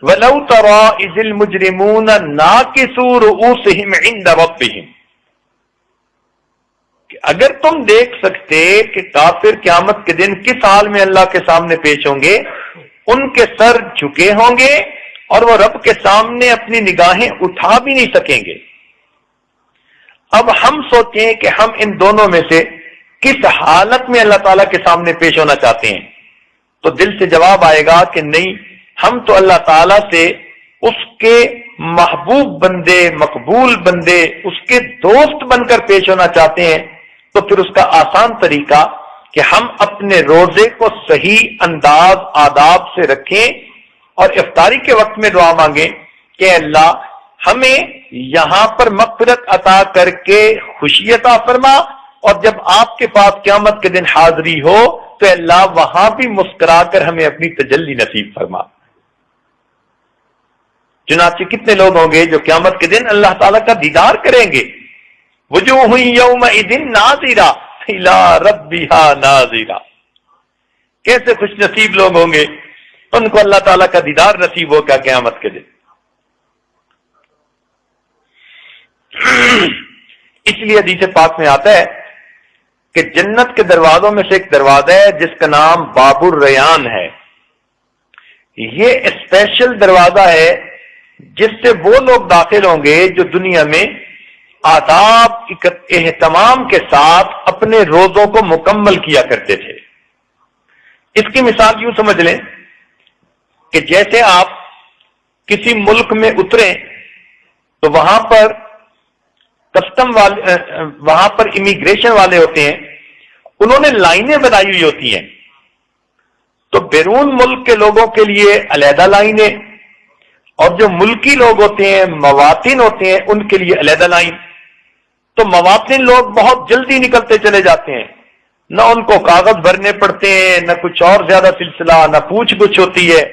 وَلَوْ تَرَىٰ إِذِ الْمُجْرِمُونَ نَاكِسُو رُءُوسِهِمْ عِندَ رَبِّهِمْ، کہ اگر تم دیکھ سکتے کہ کافر قیامت کے دن کس حال میں اللہ کے سامنے پیش ہوں گے، ان کے سر جھکے ہوں گے اور وہ رب کے سامنے اپنی نگاہیں اٹھا بھی نہیں سکیں گے. اب ہم سوچیں کہ ہم ان دونوں میں سے کس حالت میں اللہ تعالیٰ کے سامنے پیش ہونا چاہتے ہیں، تو دل سے جواب آئے گا کہ نہیں، ہم تو اللہ تعالیٰ سے اس کے محبوب بندے، مقبول بندے، اس کے دوست بن کر پیش ہونا چاہتے ہیں. تو پھر اس کا آسان طریقہ کہ ہم اپنے روزے کو صحیح انداز آداب سے رکھیں اور افطاری کے وقت میں دعا مانگیں کہ اللہ ہمیں یہاں پر مغفرت عطا کر کے خوشی عطا فرما، اور جب آپ کے پاس قیامت کے دن حاضری ہو تو اللہ وہاں بھی مسکرا کر ہمیں اپنی تجلی نصیب فرما. چنانچہ کتنے لوگ ہوں گے جو قیامت کے دن اللہ تعالیٰ کا دیدار کریں گے. وجوہ یومئذ ناظرہ الی ربہا ناظرہ، کیسے خوش نصیب لوگ ہوں گے، ان کو اللہ تعالیٰ کا دیدار نصیب ہوگا قیامت کے دن. اس لیے حدیث پاک میں آتا ہے کہ جنت کے دروازوں میں سے ایک دروازہ ہے جس کا نام باب الریان ہے. یہ اسپیشل دروازہ ہے جس سے وہ لوگ داخل ہوں گے جو دنیا میں آداب اہتمام کے ساتھ اپنے روزوں کو مکمل کیا کرتے تھے. اس کی مثال یوں سمجھ لیں کہ جیسے آپ کسی ملک میں اتریں تو وہاں پر کسٹم والے، وہاں پر امیگریشن والے ہوتے ہیں، انہوں نے لائنیں بنائی ہوئی ہوتی ہیں. تو بیرون ملک کے لوگوں کے لیے علیحدہ لائنیں، اور جو ملکی لوگ ہوتے ہیں، مواطن ہوتے ہیں، ان کے لیے علیحدہ لائن. تو مواطن لوگ بہت جلدی نکلتے چلے جاتے ہیں، نہ ان کو کاغذ بھرنے پڑتے ہیں، نہ کچھ اور زیادہ سلسلہ، نہ پوچھ گچھ ہوتی ہے،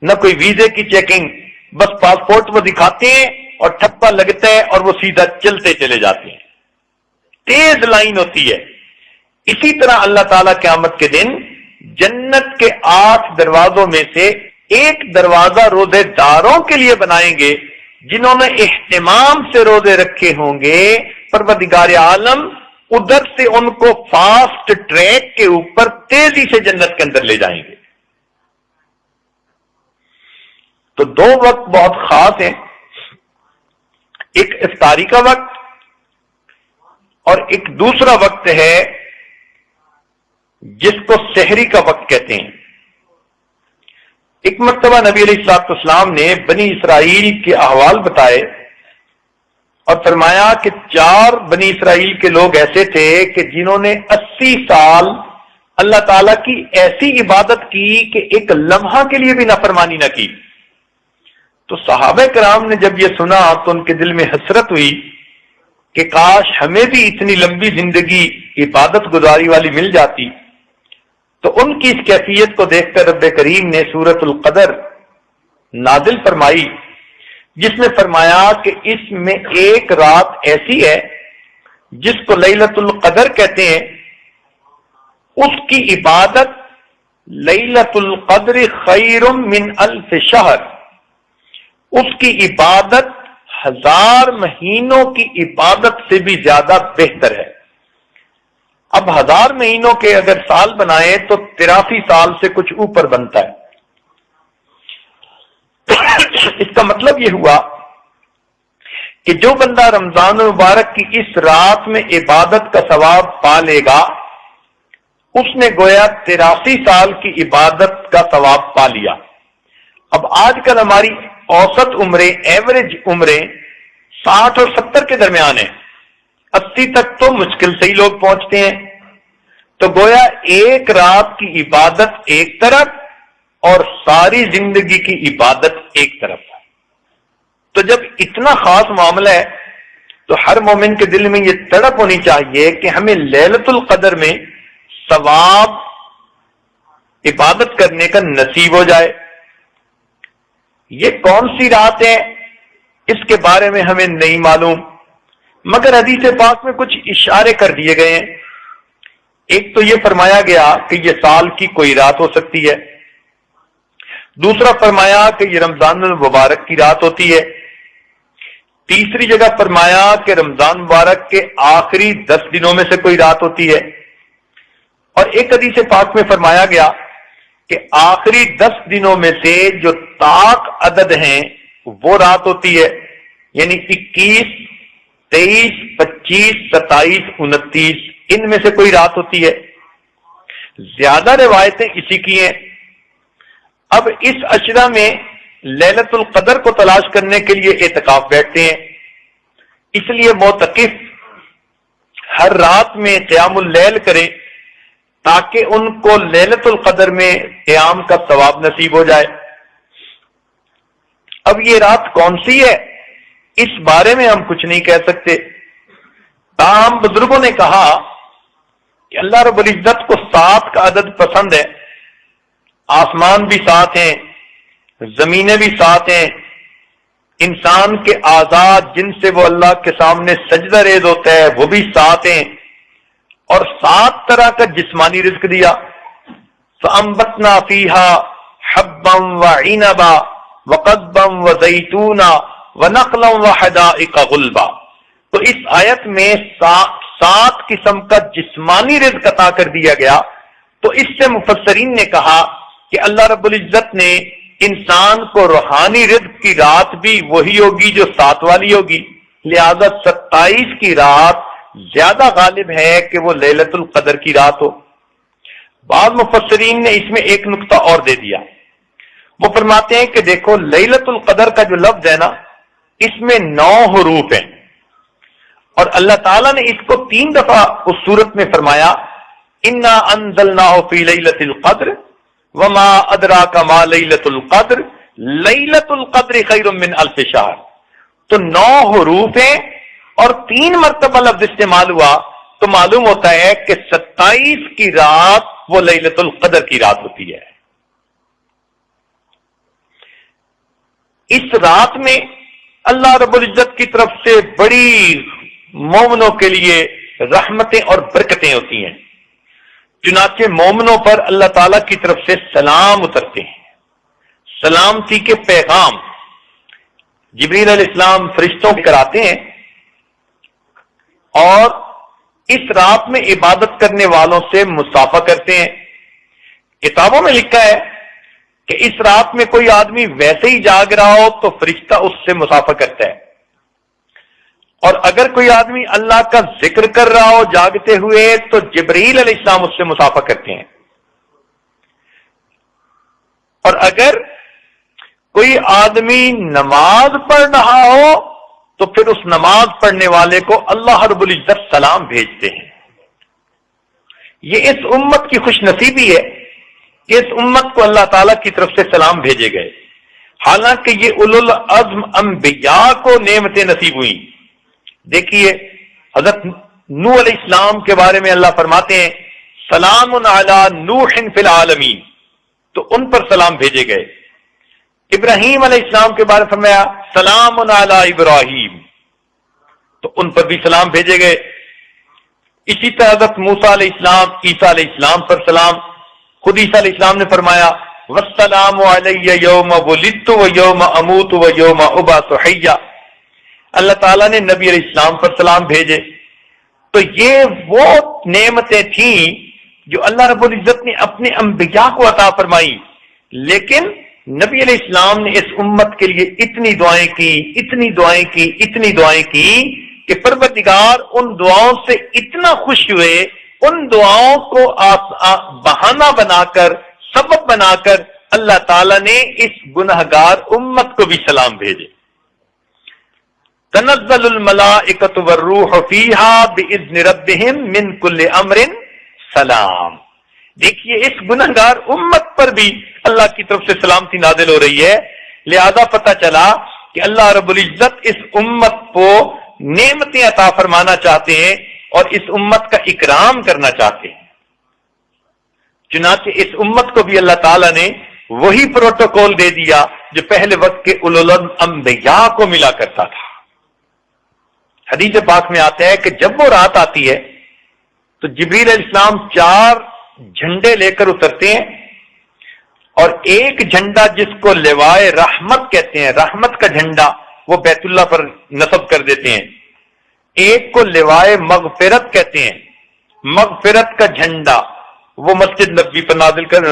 نہ کوئی ویزے کی چیکنگ. بس پاسپورٹ وہ دکھاتے ہیں اور ٹھپا لگتا ہے اور وہ سیدھا چلتے چلے جاتے ہیں. تیز لائن ہوتی ہے. اسی طرح اللہ تعالیٰ قیامت کے دن جنت کے 8 دروازوں میں سے ایک دروازہ روزے داروں کے لیے بنائیں گے جنہوں نے اہتمام سے روزے رکھے ہوں گے. پروردگار عالم ادھر سے ان کو فاسٹ ٹریک کے اوپر تیزی سے جنت کے اندر لے جائیں گے. تو 2 وقت بہت خاص ہیں، ایک افطاری کا وقت اور ایک دوسرا وقت ہے جس کو سحری کا وقت کہتے ہیں. ایک مرتبہ نبی علیہ الصلوۃ والسلام نے بنی اسرائیل کے احوال بتائے اور فرمایا کہ 4 بنی اسرائیل کے لوگ ایسے تھے کہ جنہوں نے 80 سال اللہ تعالیٰ کی ایسی عبادت کی کہ ایک لمحہ کے لیے بھی نافرمانی نہ کی. تو صحابہ کرام نے جب یہ سنا تو ان کے دل میں حسرت ہوئی کہ کاش ہمیں بھی اتنی لمبی زندگی عبادت گزاری والی مل جاتی. تو ان کی اس کیفیت کو دیکھ کر رب کریم نے سورۃ القدر نازل فرمائی، جس میں فرمایا کہ اس میں ایک رات ایسی ہے جس کو لیلۃ القدر کہتے ہیں، اس کی عبادت لیلۃ القدر خیر من الف شہر، اس کی عبادت 1000 مہینوں کی عبادت سے بھی زیادہ بہتر ہے. اب 1000 مہینوں کے اگر سال بنائے تو 83 سال سے کچھ اوپر بنتا ہے. اس کا مطلب یہ ہوا کہ جو بندہ رمضان المبارک کی اس رات میں عبادت کا ثواب پا لے گا، اس نے گویا 83 سال کی عبادت کا ثواب پا لیا. اب آج کل ہماری اوسط عمریں، ایوریج عمریں 60 اور 70 کے درمیان ہیں. 80 تک تو مشکل سے ہی لوگ پہنچتے ہیں. تو گویا ایک رات کی عبادت ایک طرف اور ساری زندگی کی عبادت ایک طرف. تو جب اتنا خاص معاملہ ہے تو ہر مومن کے دل میں یہ تڑپ ہونی چاہیے کہ ہمیں لیلۃ القدر میں ثواب عبادت کرنے کا نصیب ہو جائے۔ یہ کون سی رات ہے اس کے بارے میں ہمیں نہیں معلوم، مگر حدیث پاک میں کچھ اشارے کر دیے گئے ہیں۔ ایک تو یہ فرمایا گیا کہ یہ سال کی کوئی رات ہو سکتی ہے، دوسرا فرمایا کہ یہ رمضان المبارک کی رات ہوتی ہے، تیسری جگہ فرمایا کہ رمضان مبارک کے آخری 10 دنوں میں سے کوئی رات ہوتی ہے، اور ایک حدیث پاک میں فرمایا گیا کہ آخری 10 دنوں میں سے جو طاق عدد ہیں وہ رات ہوتی ہے، یعنی 21، 23، 25، 27، 29 ان میں سے کوئی رات ہوتی ہے۔ زیادہ روایتیں اسی کی ہیں۔ اب اس عشرہ میں لیلۃ القدر کو تلاش کرنے کے لیے اعتکاف بیٹھتے ہیں، اس لیے معتکف ہر رات میں قیام اللیل کریں تاکہ ان کو لیلۃ القدر میں قیام کا ثواب نصیب ہو جائے۔ اب یہ رات کون سی ہے اس بارے میں ہم کچھ نہیں کہہ سکتے، تاہم بزرگوں نے کہا کہ اللہ رب العزت کو 7 کا عدد پسند ہے، آسمان بھی 7 ہیں، زمینیں بھی 7 ہیں، انسان کے اعضاء جن سے وہ اللہ کے سامنے سجدہ ریز ہوتا ہے وہ بھی 7 ہیں، اور 7 طرح کا جسمانی رزق دیا۔ فَأَنبَتْنَا فِيهَا حَبًّا وَعِنَبًا وَقَضْبًا وَزَيْتُونًا وَنَخْلًا وَحَدَائِقَ غُلْبًا۔ تو اس آیت میں 7 قسم کا جسمانی رزق عطا کر دیا گیا۔ تو اس سے مفسرین نے کہا کہ اللہ رب العزت نے انسان کو روحانی رزق کی رات بھی وہی ہوگی جو 7 والی ہوگی، لہذا 27 کی رات زیادہ غالب ہے کہ وہ لیلۃ القدر کی رات ہو۔ بعض مفسرین نے اس میں ایک نقطہ اور دے دیا، وہ فرماتے ہیں کہ دیکھو لیلۃ القدر کا جو لفظ ہے نا، اس میں 9 حروف ہیں، اور اللہ تعالیٰ نے اس کو 3 دفعہ اس صورت میں فرمایا انا انزلناہ فی لیلۃ القدر وما ادراک ما لیلۃ القدر لیلۃ القدر خیر من الف شہر۔ تو 9 حروف ہیں اور 3 مرتبہ لفظ استعمال ہوا، تو معلوم ہوتا ہے کہ 27 کی رات وہ لیلۃ القدر کی رات ہوتی ہے۔ اس رات میں اللہ رب العزت کی طرف سے بڑی مومنوں کے لیے رحمتیں اور برکتیں ہوتی ہیں، چنانچہ مومنوں پر اللہ تعالی کی طرف سے سلام اترتے ہیں، سلامتی کے پیغام جبریل علیہ السلام فرشتوں کراتے ہیں، اور اس رات میں عبادت کرنے والوں سے مصافحہ کرتے ہیں۔ کتابوں میں لکھا ہے کہ اس رات میں کوئی آدمی ویسے ہی جاگ رہا ہو تو فرشتہ اس سے مصافحہ کرتا ہے، اور اگر کوئی آدمی اللہ کا ذکر کر رہا ہو جاگتے ہوئے تو جبریل علیہ السلام اس سے مصافحہ کرتے ہیں، اور اگر کوئی آدمی نماز پڑھ رہا ہو تو پھر اس نماز پڑھنے والے کو اللہ رب العزت سلام بھیجتے ہیں۔ یہ اس امت کی خوش نصیبی ہے کہ اس امت کو اللہ تعالی کی طرف سے سلام بھیجے گئے، حالانکہ یہ اولو العزم انبیاء کو نعمتیں نصیب ہوئیں۔ دیکھیے حضرت نوح علیہ السلام کے بارے میں اللہ فرماتے ہیں سلام علی نوح فی العالمین، تو ان پر سلام بھیجے گئے۔ ابراہیم علیہ السلام کے بارے میں فرمایا سلام علی ابراہیم، تو ان پر بھی سلام بھیجے گئے۔ اسی طرح حضرت موسیٰ علیہ السلام، عیسیٰ علیہ السلام پر سلام۔ خود عیسیٰ علیہ السلام نے فرمایا والسلام علی یوم ولدت و یوم اموت و یوم ابعث حیا۔ اللہ تعالیٰ نے نبی علیہ السلام پر سلام بھیجے۔ تو یہ وہ نعمتیں تھیں جو اللہ رب العزت نے اپنے انبیاء کو عطا فرمائی، لیکن نبی علیہ السلام نے اس امت کے لیے اتنی دعائیں کی، اتنی دعائیں کی، اتنی دعائیں کی کہ پروردگار ان دعاؤں سے اتنا خوش ہوئے، ان دعاؤں کو بہانہ بنا کر، سبب بنا کر اللہ تعالیٰ نے اس گنہگار امت کو بھی سلام بھیجے۔ تنزل الملائکۃ والروح فیہا باذن ربہم من کل امر سلام۔ دیکھیے اس گنہگار امت پر بھی اللہ کی طرف سے سلامتی نازل ہو رہی ہے، لہذا پتہ چلا کہ اللہ رب العزت اس امت کو نعمتیں عطا فرمانا چاہتے ہیں اور اس امت کا اکرام کرنا چاہتے ہیں. چنانچہ اس امت کو بھی اللہ تعالیٰ نے وہی پروٹوکول دے دیا جو پہلے وقت کے اولو الانبیاء کو ملا کرتا تھا. حدیث پاک میں آتا ہے کہ جب وہ رات آتی ہے تو جبریل علیہ السلام 4 جھنڈے لے کر اترتے ہیں اور ایک جھنڈا جس کو لوائے رحمت کہتے ہیں، رحمت کا جھنڈا، وہ بیت اللہ پر نصب کر دیتے ہیں. ایک کو لوائے مغفرت کہتے ہیں، مغفرت کا جھنڈا وہ مسجد نبوی پر نازل کر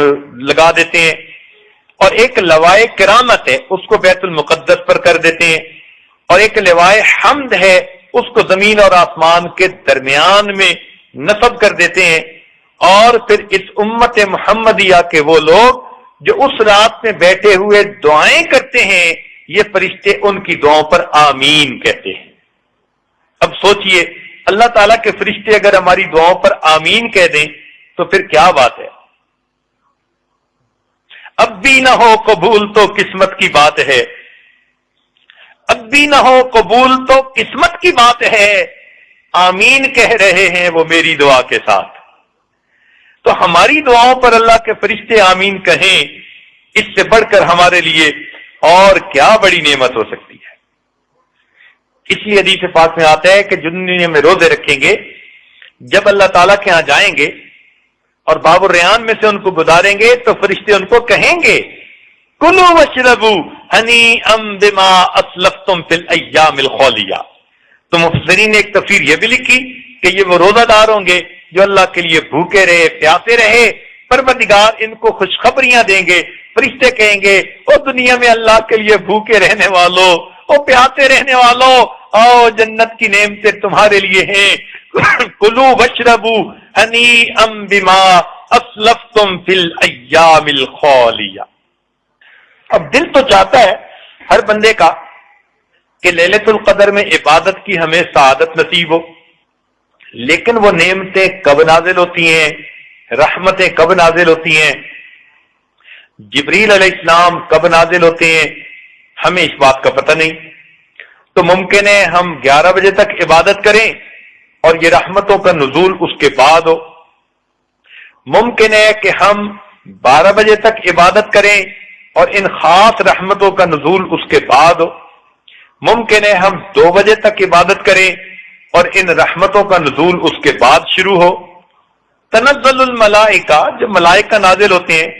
لگا دیتے ہیں. اور ایک لوائے کرامت ہے، اس کو بیت المقدس پر کر دیتے ہیں. اور ایک لوائے حمد ہے، اس کو زمین اور آسمان کے درمیان میں نصب کر دیتے ہیں. اور پھر اس امت محمدیہ کے وہ لوگ جو اس رات میں بیٹھے ہوئے دعائیں کرتے ہیں، یہ فرشتے ان کی دعاؤں پر آمین کہتے ہیں. اب سوچئے اللہ تعالیٰ کے فرشتے اگر ہماری دعاؤں پر آمین کہہ دیں تو پھر کیا بات ہے. اب بھی نہ ہو قبول تو قسمت کی بات ہے، اب بھی نہ ہو قبول تو قسمت کی بات ہے، آمین کہہ رہے ہیں وہ میری دعا کے ساتھ. تو ہماری دعاؤں پر اللہ کے فرشتے آمین کہیں، اس سے بڑھ کر ہمارے لیے اور کیا بڑی نعمت ہو سکتی ہے. اس لیے حدیث پاک میں آتا ہے کہ جن دنیا میں روزے رکھیں گے، جب اللہ تعالیٰ کے ہاں جائیں گے اور باب الریان میں سے ان کو گزاریں گے تو فرشتے ان کو کہیں گے کلوا واشربوا ہنیئا بما اسلفتم فی الایام الخالیہ. تو مفسرین نے ایک تفسیر یہ بھی لکھی کہ یہ وہ روزہ دار ہوں گے جو اللہ کے لیے بھوکے رہے، پیاسے رہے. پروردگار ان کو خوشخبریاں دیں گے. فرشتے کہیں گے او دنیا میں اللہ کے لیے بھوکے رہنے والوں، او پیاسے رہنے والوں، آؤ جنت کی نعمتیں تمہارے لیے ہیں. کلوا واشربوا ہنیئا بما اسلفتم فی الایام الخالیہ. اب دل تو چاہتا ہے ہر بندے کا کہ لیلۃ القدر میں عبادت کی ہمیں سعادت نصیب ہو، لیکن وہ نعمتیں کب نازل ہوتی ہیں، رحمتیں کب نازل ہوتی ہیں، جبریل علیہ السلام کب نازل ہوتے ہیں، ہمیں اس بات کا پتہ نہیں. تو ممکن ہے ہم 11 بجے تک عبادت کریں اور یہ رحمتوں کا نزول اس کے بعد ہو. ممکن ہے کہ ہم 12 بجے تک عبادت کریں اور ان خاص رحمتوں کا نزول اس کے بعد ہو. ممکن ہے ہم 2 بجے تک عبادت کریں اور ان رحمتوں کا نزول اس کے بعد شروع ہو. تنزل الملائکہ، جب ملائکہ نازل ہوتے ہیں،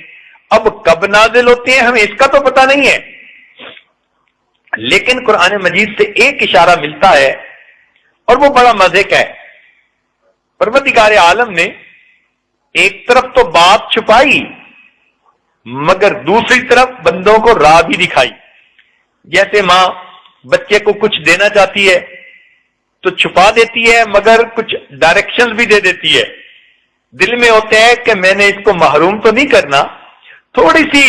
اب کب نازل ہوتے ہیں ہمیں اس کا تو پتہ نہیں ہے، لیکن قرآن مجید سے ایک اشارہ ملتا ہے اور وہ بڑا مزے کا ہے. پروردگار عالم نے ایک طرف تو بات چھپائی مگر دوسری طرف بندوں کو راہ بھی دکھائی. جیسے ماں بچے کو کچھ دینا چاہتی ہے تو چھپا دیتی ہے مگر کچھ ڈائریکشن بھی دے دیتی ہے. دل میں ہوتا ہے کہ میں نے اس کو محروم تو نہیں کرنا، تھوڑی سی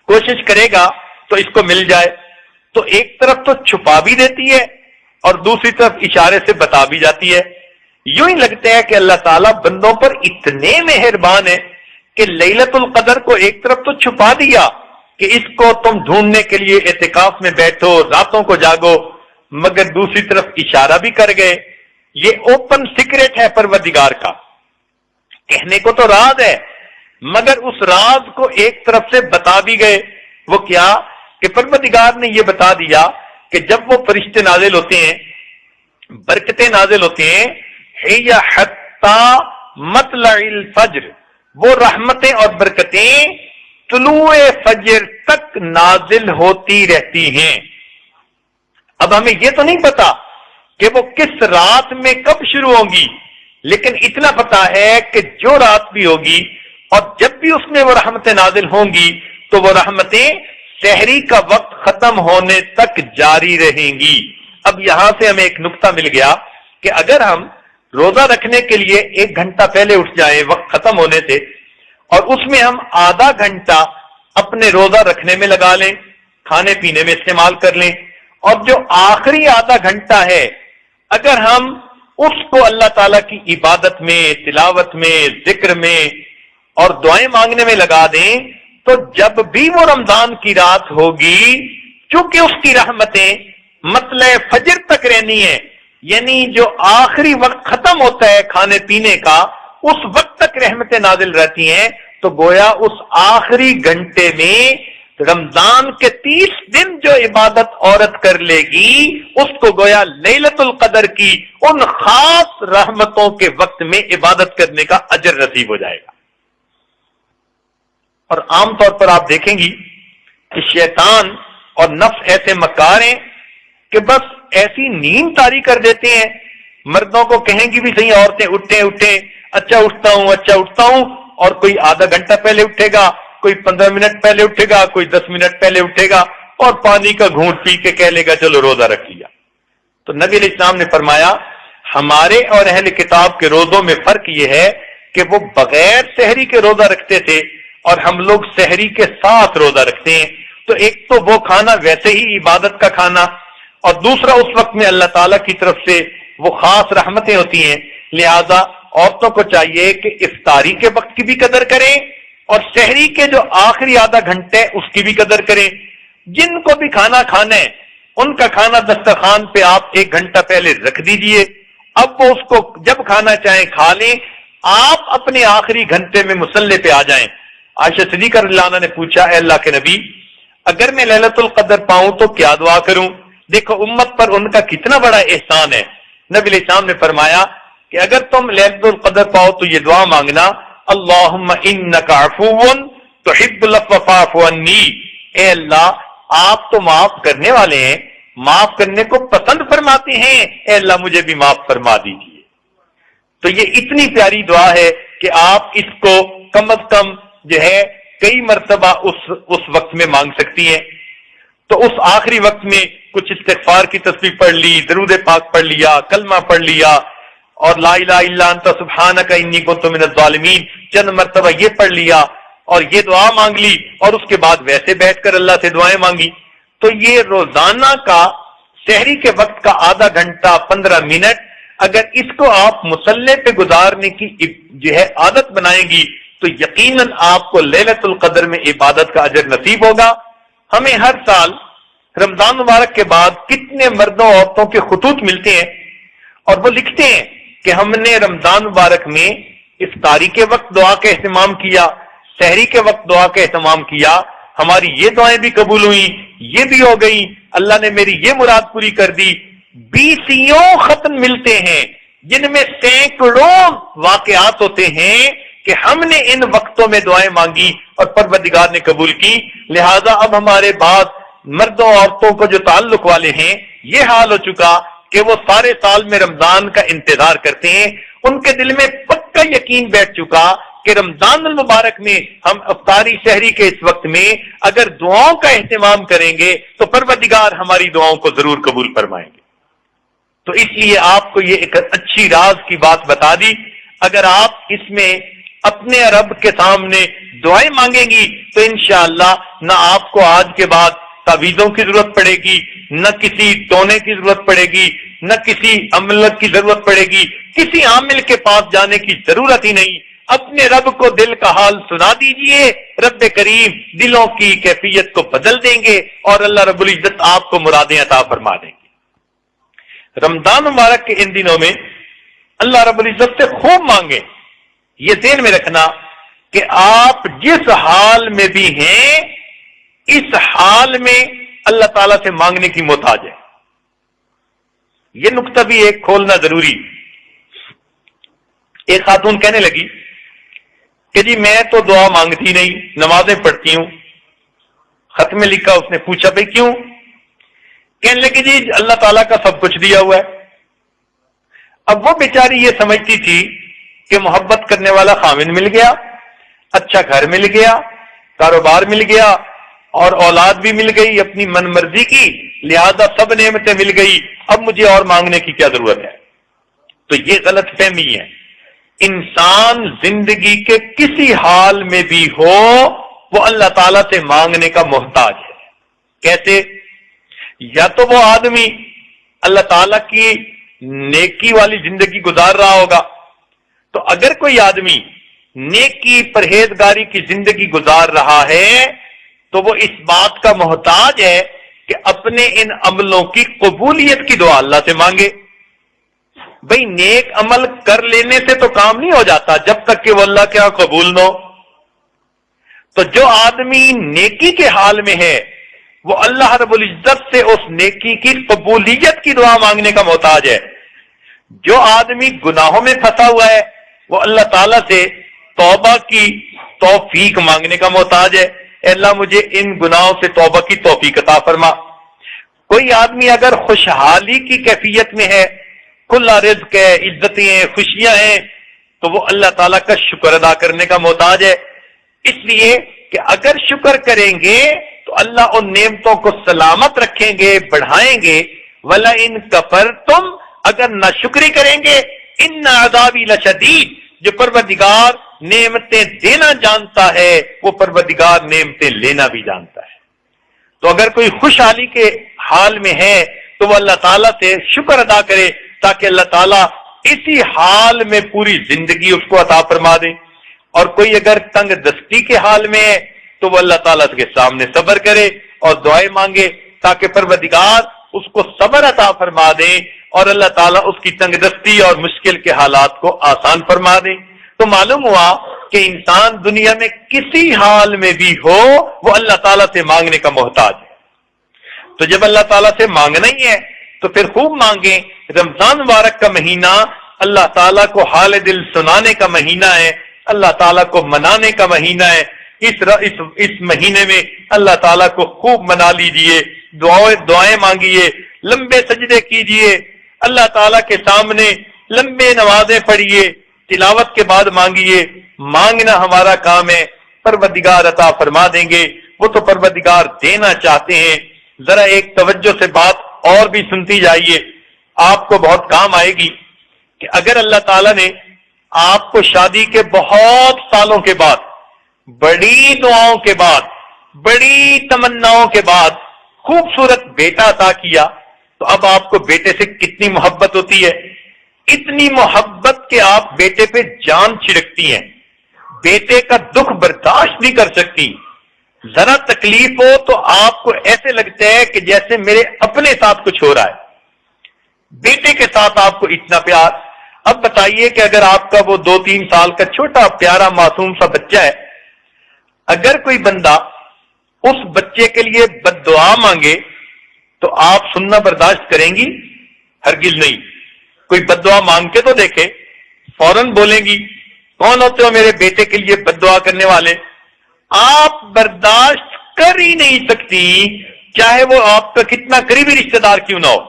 کوشش کرے گا تو اس کو مل جائے. تو ایک طرف تو چھپا بھی دیتی ہے اور دوسری طرف اشارے سے بتا بھی جاتی ہے. یوں ہی لگتا ہے کہ اللہ تعالیٰ بندوں پر اتنے مہربان ہے کہ لیلۃ القدر کو ایک طرف تو چھپا دیا کہ اس کو تم ڈھونڈنے کے لیے اعتکاف میں بیٹھو، راتوں کو جاگو، مگر دوسری طرف اشارہ بھی کر گئے. یہ اوپن سیکرٹ ہے پروردگار کا، کہنے کو تو راز ہے مگر اس راز کو ایک طرف سے بتا بھی گئے. وہ کیا کہ پروردگار نے یہ بتا دیا کہ جب وہ فرشتے نازل ہوتے ہیں، برکتیں نازل ہوتے ہیں، ہی حتی مطلع الفجر، وہ رحمتیں اور برکتیں طلوع فجر تک نازل ہوتی رہتی ہیں. اب ہمیں یہ تو نہیں پتا کہ وہ کس رات میں کب شروع ہوں گی، لیکن اتنا پتا ہے کہ جو رات بھی ہوگی اور جب بھی اس میں وہ رحمتیں نازل ہوں گی تو وہ رحمتیں سحری کا وقت ختم ہونے تک جاری رہیں گی. اب یہاں سے ہمیں ایک نقطہ مل گیا کہ اگر ہم روزہ رکھنے کے لیے 1 گھنٹہ پہلے اٹھ جائیں وقت ختم ہونے سے، اور اس میں ہم آدھا گھنٹہ اپنے روزہ رکھنے میں لگا لیں، کھانے پینے میں استعمال کر لیں، اور جو آخری آدھا گھنٹہ ہے اگر ہم اس کو اللہ تعالیٰ کی عبادت میں، تلاوت میں، ذکر میں اور دعائیں مانگنے میں لگا دیں، تو جب بھی وہ رمضان کی رات ہوگی چونکہ اس کی رحمتیں مطلع فجر تک رہنی ہے، یعنی جو آخری وقت ختم ہوتا ہے کھانے پینے کا اس وقت تک رحمتیں نازل رہتی ہیں، تو گویا اس آخری گھنٹے میں رمضان کے 30 دن جو عبادت عورت کر لے گی اس کو گویا لیلۃ القدر کی ان خاص رحمتوں کے وقت میں عبادت کرنے کا اجر نصیب ہو جائے گا۔ اور عام طور پر آپ دیکھیں گی کہ شیطان اور نفس ایسے مکار ہیں کہ بس ایسی نیند طاری کر دیتے ہیں، مردوں کو کہیں گی بھی صحیح عورتیں اٹھیں، اچھا اٹھتا ہوں، اور کوئی آدھا گھنٹہ پہلے اٹھے گا، کوئی 15 منٹ پہلے اٹھے گا، کوئی 10 منٹ پہلے اٹھے گا اور پانی کا گھونٹ پی کے کہہ لے گا چلو روزہ رکھ لیا۔ تو نبی علیہ السلام نے فرمایا ہمارے اور اہل کتاب کے روزوں میں فرق یہ ہے کہ وہ بغیر سحری کے روزہ رکھتے تھے اور ہم لوگ سحری کے ساتھ روزہ رکھتے ہیں۔ تو ایک تو وہ کھانا ویسے ہی عبادت کا کھانا، اور دوسرا اس وقت میں اللہ تعالیٰ کی طرف سے وہ خاص رحمتیں ہوتی ہیں، لہذا عورتوں کو چاہیے کہ افطاری کے وقت کی بھی قدر کریں اور سحری کے جو آخری آدھا گھنٹے اس کی بھی قدر کریں۔ جن کو بھی کھانا کھانا ہے ان کا کھانا دسترخوان پہ آپ 1 گھنٹہ پہلے رکھ دیجئے، اب وہ اس کو جب کھانا چاہیں کھا لیں، آپ اپنے آخری گھنٹے میں مصلی پہ آ جائیں۔ عائشہ صدیقہ رضی اللہ عنہا نے پوچھا اے اللہ کے نبی اگر میں لیلۃ القدر پاؤں تو کیا دعا کروں؟ دیکھو امت پر ان کا کتنا بڑا احسان ہے۔ نبی علیہ السلام نے فرمایا کہ اگر تم لیلۃ القدر پاؤ تو یہ دعا مانگنا اللہم انک عفو تحب العفو فاعف عنی، اے اللہ آپ تو معاف کرنے والے ہیں، معاف کرنے کو پسند فرماتے ہیں، اے اللہ مجھے بھی معاف فرما دیجیے۔ تو یہ اتنی پیاری دعا ہے کہ آپ اس کو کم از کم جو ہے کئی مرتبہ اس وقت میں مانگ سکتی ہیں۔ تو اس آخری وقت میں کچھ استغفار کی تسبیح پڑھ لی، درود پاک پڑھ لیا، کلمہ پڑھ لیا، اور لا الہ الا انت سبحانک انی کنت من الظالمین چند مرتبہ یہ پڑھ لیا اور یہ دعا مانگ لی، اور اس کے بعد ویسے بیٹھ کر اللہ سے دعائیں مانگی۔ تو یہ روزانہ کا سحری کے وقت کا آدھا گھنٹہ 15 منٹ اگر اس کو آپ مصلی پہ گزارنے کی جو ہے عادت بنائیں گی تو یقیناً آپ کو لیلۃ القدر میں عبادت کا اجر نصیب ہوگا۔ ہمیں ہر سال رمضان مبارک کے بعد کتنے مردوں عورتوں کے خطوط ملتے ہیں اور وہ لکھتے ہیں کہ ہم نے رمضان مبارک میں افطاری کے وقت دعا کا اہتمام کیا، سحری کے وقت دعا کا اہتمام کیا، ہماری یہ دعائیں بھی قبول ہوئیں، یہ بھی ہو گئی، اللہ نے میری یہ مراد پوری کر دی۔ 20 ختم ملتے ہیں جن میں سینکڑوں واقعات ہوتے ہیں کہ ہم نے ان وقتوں میں دعائیں مانگی اور پروردگار نے قبول کی۔ لہذا اب ہمارے بعد مردوں عورتوں کو جو تعلق والے ہیں یہ حال ہو چکا کہ وہ سارے سال میں رمضان کا انتظار کرتے ہیں، ان کے دل میں پکا یقین بیٹھ چکا کہ رمضان المبارک میں ہم افطاری سحری کے اس وقت میں اگر دعاؤں کا اہتمام کریں گے تو پروردگار ہماری دعاؤں کو ضرور قبول فرمائیں گے۔ تو اس لیے آپ کو یہ ایک اچھی راز کی بات بتا دی، اگر آپ اس میں اپنے رب کے سامنے دعائیں مانگیں گی تو انشاءاللہ نہ آپ کو آج کے بعد تعویذوں کی ضرورت پڑے گی، نہ کسی ٹونے کی ضرورت پڑے گی، نہ کسی عملت کی ضرورت پڑے گی، کسی عامل کے پاس جانے کی ضرورت ہی نہیں۔ اپنے رب کو دل کا حال سنا دیجئے، رب کریم دلوں کی کیفیت کو بدل دیں گے اور اللہ رب العزت آپ کو مرادیں عطا فرما دیں گے۔ رمضان مبارک کے ان دنوں میں اللہ رب العزت سے خوب مانگیں، یہ ذہن میں رکھنا کہ آپ جس حال میں بھی ہیں اس حال میں اللہ تعالیٰ سے مانگنے کی محتاج ہے۔ یہ نقطہ بھی ایک کھولنا ضروری۔ ایک خاتون کہنے لگی کہ جی میں تو دعا مانگتی نہیں، نمازیں پڑھتی ہوں۔ خط میں لکھا، اس نے پوچھا بھائی کیوں؟ کہنے لگی جی اللہ تعالیٰ کا سب کچھ دیا ہوا ہے۔ اب وہ بیچاری یہ سمجھتی تھی کہ محبت کرنے والا خاوند مل گیا، اچھا گھر مل گیا، کاروبار مل گیا اور اولاد بھی مل گئی اپنی من مرضی کی، لہذا سب نعمتیں مل گئی، اب مجھے اور مانگنے کی کیا ضرورت ہے؟ تو یہ غلط فہمی ہے۔ انسان زندگی کے کسی حال میں بھی ہو وہ اللہ تعالیٰ سے مانگنے کا محتاج ہے۔ کیسے؟ یا تو وہ آدمی اللہ تعالیٰ کی نیکی والی زندگی گزار رہا ہوگا، تو اگر کوئی آدمی نیکی پرہیزگاری کی زندگی گزار رہا ہے تو وہ اس بات کا محتاج ہے کہ کہ اپنے ان عملوں کی قبولیت کی دعا اللہ سے مانگے. بھئی نیک عمل کر لینے سے تو کام نہیں ہو جاتا جب تک کہ وہ اللہ کے ہاں قبول نہ ہو. تو جو آدمی نیکی کے حال میں ہے وہ اللہ رب العزت سے اس نیکی کی قبولیت کی دعا مانگنے کا محتاج ہے. جو آدمی گناہوں میں پھنسا ہوا ہے وہ اللہ تعالیٰ سے توبہ کی توفیق مانگنے کا محتاج ہے. اے اللہ مجھے ان گناہوں سے توبہ کی توفیق عطا فرما. کوئی آدمی اگر خوشحالی کی کیفیت میں ہے، کھلا رزق ہے، عزتیں ہیں، خوشیاں ہیں، تو وہ اللہ تعالیٰ کا شکر ادا کرنے کا محتاج ہے. اس لیے کہ اگر شکر کریں گے تو اللہ ان نعمتوں کو سلامت رکھیں گے، بڑھائیں گے. وَلَئِن كَفَرْتُمْ، اگر ناشکری کریں گے، ان عذابی لشدید، جو پروردگار نعمتیں دینا جانتا ہے وہ پروردگار نعمتیں لینا بھی جانتا ہے. تو اگر کوئی خوشحالی کے حال میں ہے تو وہ اللہ تعالیٰ سے شکر ادا کرے تاکہ اللہ تعالیٰ اسی حال میں پوری زندگی اس کو عطا فرما دے. اور کوئی اگر تنگ دستی کے حال میں ہے تو وہ اللہ تعالیٰ کے سامنے صبر کرے اور دعائیں مانگے تاکہ پروردگار اس کو صبر عطا فرما دے اور اللہ تعالیٰ اس کی تنگ دستی اور مشکل کے حالات کو آسان فرما دے. تو معلوم ہوا کہ انسان دنیا میں کسی حال میں بھی ہو وہ اللہ تعالیٰ سے مانگنے کا محتاج ہے. تو جب اللہ تعالیٰ سے مانگنا ہی ہے تو پھر خوب مانگیں. رمضان مبارک کا مہینہ اللہ تعالیٰ کو حال دل سنانے کا مہینہ ہے، اللہ تعالیٰ کو منانے کا مہینہ ہے. اس مہینے میں اللہ تعالیٰ کو خوب منا لیجیے، دعائیں مانگیے، لمبے سجدے کیجیے، اللہ تعالیٰ کے سامنے لمبے نمازیں پڑھیے، تلاوت کے بعد مانگیے. مانگنا ہمارا کام ہے، پروردگار عطا فرما دیں گے. وہ تو پروردگار دینا چاہتے ہیں. ذرا ایک توجہ سے بات اور بھی سنتی جائیے، آپ کو بہت کام آئے گی. کہ اگر اللہ تعالیٰ نے آپ کو شادی کے بہت سالوں کے بعد، بڑی دعاؤں کے بعد، بڑی تمناؤں کے بعد خوبصورت بیٹا عطا کیا تو اب آپ کو بیٹے سے کتنی محبت ہوتی ہے. اتنی محبت کہ آپ بیٹے پہ جان چھڑکتی ہیں، بیٹے کا دکھ برداشت نہیں کر سکتی. ذرا تکلیف ہو تو آپ کو ایسے لگتا ہے کہ جیسے میرے اپنے ساتھ کچھ ہو رہا ہے. بیٹے کے ساتھ آپ کو اتنا پیار. اب بتائیے کہ اگر آپ کا وہ 2-3 سال کا چھوٹا پیارا معصوم سا بچہ ہے، اگر کوئی بندہ اس بچے کے لیے بد دعا مانگے تو آپ سننا برداشت کریں گی؟ ہرگز نہیں. کوئی بد دعا مانگ کے تو دیکھے، فوراً بولیں گی کون ہوتے ہو میرے بیٹے کے لیے بد دعا کرنے والے. آپ برداشت کر ہی نہیں سکتی، چاہے وہ آپ کا کتنا قریبی رشتہ دار کیوں نہ ہو.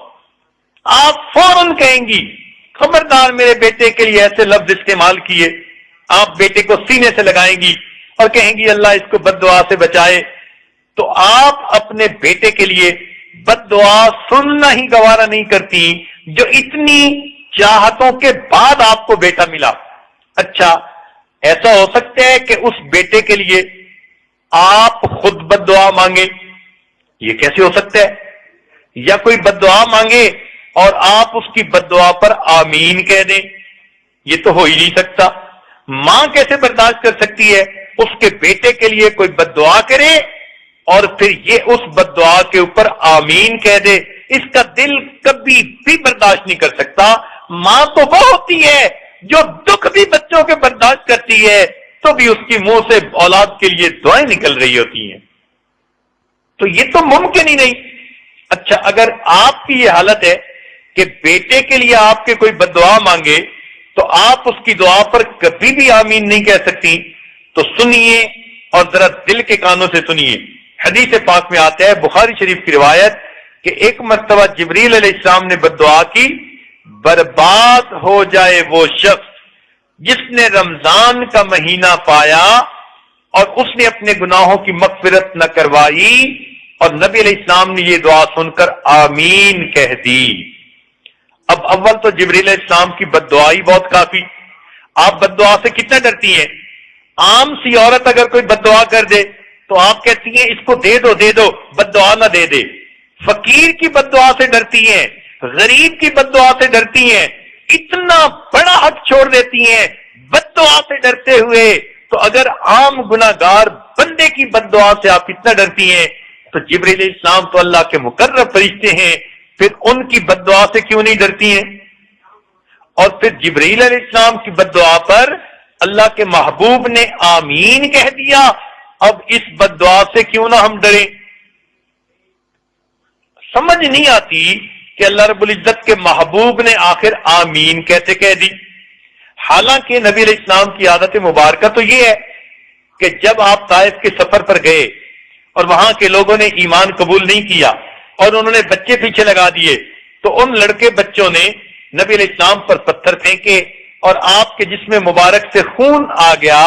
آپ فوراً کہیں گی خبردار میرے بیٹے کے لیے ایسے لفظ استعمال کیے. آپ بیٹے کو سینے سے لگائیں گی اور کہیں گی اللہ اس کو بد دعا سے بچائے. تو آپ اپنے بیٹے کے لیے بد دعا سننا ہی گوارا نہیں کرتی جو اتنی چاہتوں کے بعد آپ کو بیٹا ملا. اچھا ایسا ہو سکتا ہے کہ اس بیٹے کے لیے آپ خود بد دعا مانگے؟ یہ کیسے ہو سکتا ہے؟ یا کوئی بد دعا مانگے اور آپ اس کی بد دعا پر آمین کہہ دیں؟ یہ تو ہو ہی نہیں سکتا. ماں کیسے برداشت کر سکتی ہے اس کے بیٹے کے لیے کوئی بد دعا کرے اور پھر یہ اس بد دعا کے اوپر آمین کہہ دے؟ اس کا دل کبھی بھی برداشت نہیں کر سکتا. ماں تو وہ ہوتی ہے جو دکھ بھی بچوں کے برداشت کرتی ہے تو بھی اس کی منہ سے اولاد کے لیے دعائیں نکل رہی ہوتی ہیں. تو یہ تو ممکن ہی نہیں. اچھا اگر آپ کی یہ حالت ہے کہ بیٹے کے لیے آپ کے کوئی بد دعا مانگے تو آپ اس کی دعا پر کبھی بھی آمین نہیں کہہ سکتی، تو سنیے اور ذرا دل کے کانوں سے سنیے. حدیث پاک میں آتا ہے، بخاری شریف کی روایت، کہ ایک مرتبہ جبریل علیہ السلام نے بد دعا کی، برباد ہو جائے وہ شخص جس نے رمضان کا مہینہ پایا اور اس نے اپنے گناہوں کی مغفرت نہ کروائی. اور نبی علیہ السلام نے یہ دعا سن کر آمین کہہ دی. اب اول تو جبریل علیہ السلام کی بد دعا ہی بہت کافی. آپ بد دعا سے کتنا ڈرتی ہیں؟ عام سی عورت اگر کوئی بد دعا کر دے تو آپ کہتی ہیں اس کو دے دو بد دعا نہ دے دے. فقیر کی بد دعا سے ڈرتی ہیں، غریب کی بد دعا سے ڈرتی ہیں، اتنا بڑا حق چھوڑ دیتی ہیں بد دعا سے ڈرتے ہوئے. تو اگر عام گناہگار بندے کی بد دعا سے آپ اتنا ڈرتی ہیں تو جبریل علیہ السلام تو اللہ کے مقرب فرشتے ہیں، پھر ان کی بد دعا سے کیوں نہیں ڈرتی ہیں؟ اور پھر جبریل علیہ السلام کی بد دعا پر اللہ کے محبوب نے آمین کہہ دیا، اب اس بد دعا سے کیوں نہ ہم ڈریں؟ سمجھ نہیں آتی کہ اللہ رب العزت کے محبوب نے آخر آمین کیسے کہہ دی؟ حالانکہ نبی علیہ السلام کی عادت مبارکہ تو یہ ہے کہ جب آپ طائف کے سفر پر گئے اور وہاں کے لوگوں نے ایمان قبول نہیں کیا اور انہوں نے بچے پیچھے لگا دیے، تو ان لڑکے بچوں نے نبی علیہ السلام پر پتھر پھینکے اور آپ کے جسم مبارک سے خون آ گیا،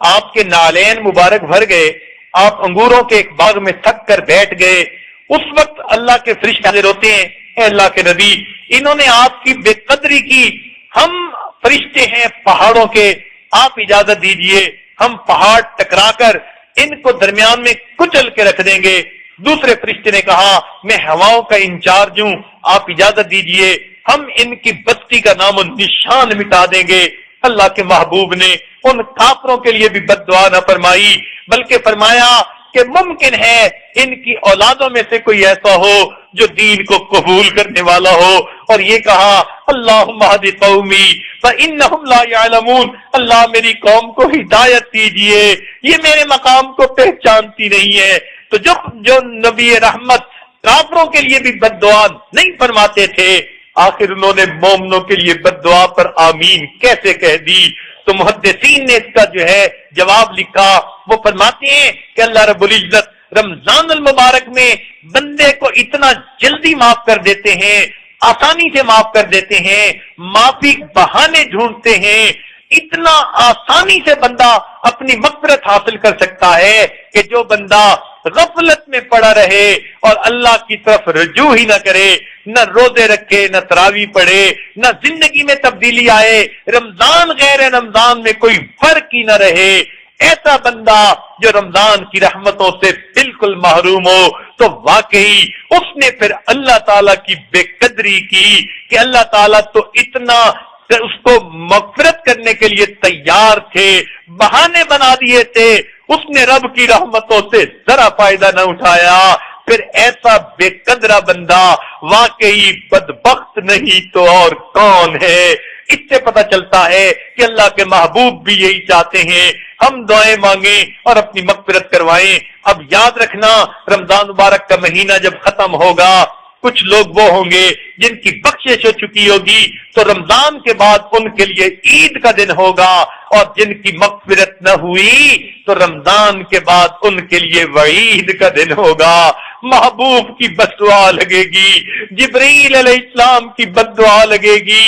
آپ کے نالین مبارک بھر گئے، آپ انگوروں کے ایک باغ میں تھک کر بیٹھ گئے۔ اس وقت اللہ کے فرشتے حاضر ہوتے ہیں، اے اللہ کے نبی، انہوں نے آپ کی بے قدری کی، ہم فرشتے ہیں پہاڑوں کے، آپ اجازت دیجئے ہم پہاڑ ٹکرا کر ان کو درمیان میں کچل کے رکھ دیں گے۔ دوسرے فرشتے نے کہا میں ہواؤں کا انچارج ہوں، آپ اجازت دیجئے ہم ان کی بستی کا نام و نشان مٹا دیں گے۔ اللہ کے محبوب نے ان کافروں کے لیے بھی بد دعا نہ فرمائی، بلکہ فرمایا کہ ممکن ہے ان کی اولادوں میں سے کوئی ایسا ہو جو دین کو قبول کرنے والا ہو، اور یہ کہا اللہم اہد قومی فانہم لا یعلمون، اللہ میری قوم کو ہدایت دیجئے، یہ میرے مقام کو پہچانتی نہیں ہے۔ تو جو نبی رحمت کافروں کے لیے بھی بد دعا نہیں فرماتے تھے، آخر انہوں نے مومنوں کے لیے بد دعا پر آمین کیسے کہہ دی؟ تو محدثین نے اس کا جو ہے جواب لکھا، وہ فرماتے ہیں کہ اللہ رب العزت رمضان المبارک میں بندے کو اتنا جلدی معاف کر دیتے ہیں، آسانی سے معاف کر دیتے ہیں، معافی بہانے ڈھونڈتے ہیں، اتنا آسانی سے بندہ اپنی مغفرت حاصل کر سکتا ہے کہ جو بندہ غفلت میں پڑا رہے اور اللہ کی طرف رجوع ہی نہ کرے، نہ روزے رکھے، نہ تراویح پڑھے، نہ زندگی میں تبدیلی آئے، رمضان غیر رمضان میں کوئی فرق ہی نہ رہے، ایسا بندہ جو رمضان کی رحمتوں سے بالکل محروم ہو، تو واقعی اس نے پھر اللہ تعالیٰ کی بے قدری کی کہ اللہ تعالیٰ تو اتنا اس کو مغفرت کرنے کے لیے تیار تھے، بہانے بنا دیے تھے، اس نے رب کی رحمتوں سے ذرا فائدہ نہ اٹھایا۔ پھر ایسا بے قدرہ بندہ واقعی بدبخت نہیں تو اور کون ہے؟ اس سے پتہ چلتا ہے کہ اللہ کے محبوب بھی یہی چاہتے ہیں، ہم دعائیں مانگیں اور اپنی مغفرت کروائیں۔ اب یاد رکھنا، رمضان مبارک کا مہینہ جب ختم ہوگا، کچھ لوگ وہ ہوں گے جن کی بخشش ہو چکی ہوگی، تو رمضان کے بعد ان کے لیے عید کا دن ہوگا، اور جن کی مغفرت نہ ہوئی تو رمضان کے بعد ان کے لیے وعید کا دن ہوگا۔ محبوب کی بد دعا لگے گی، جبرائیل علیہ السلام کی بد دعا لگے گی۔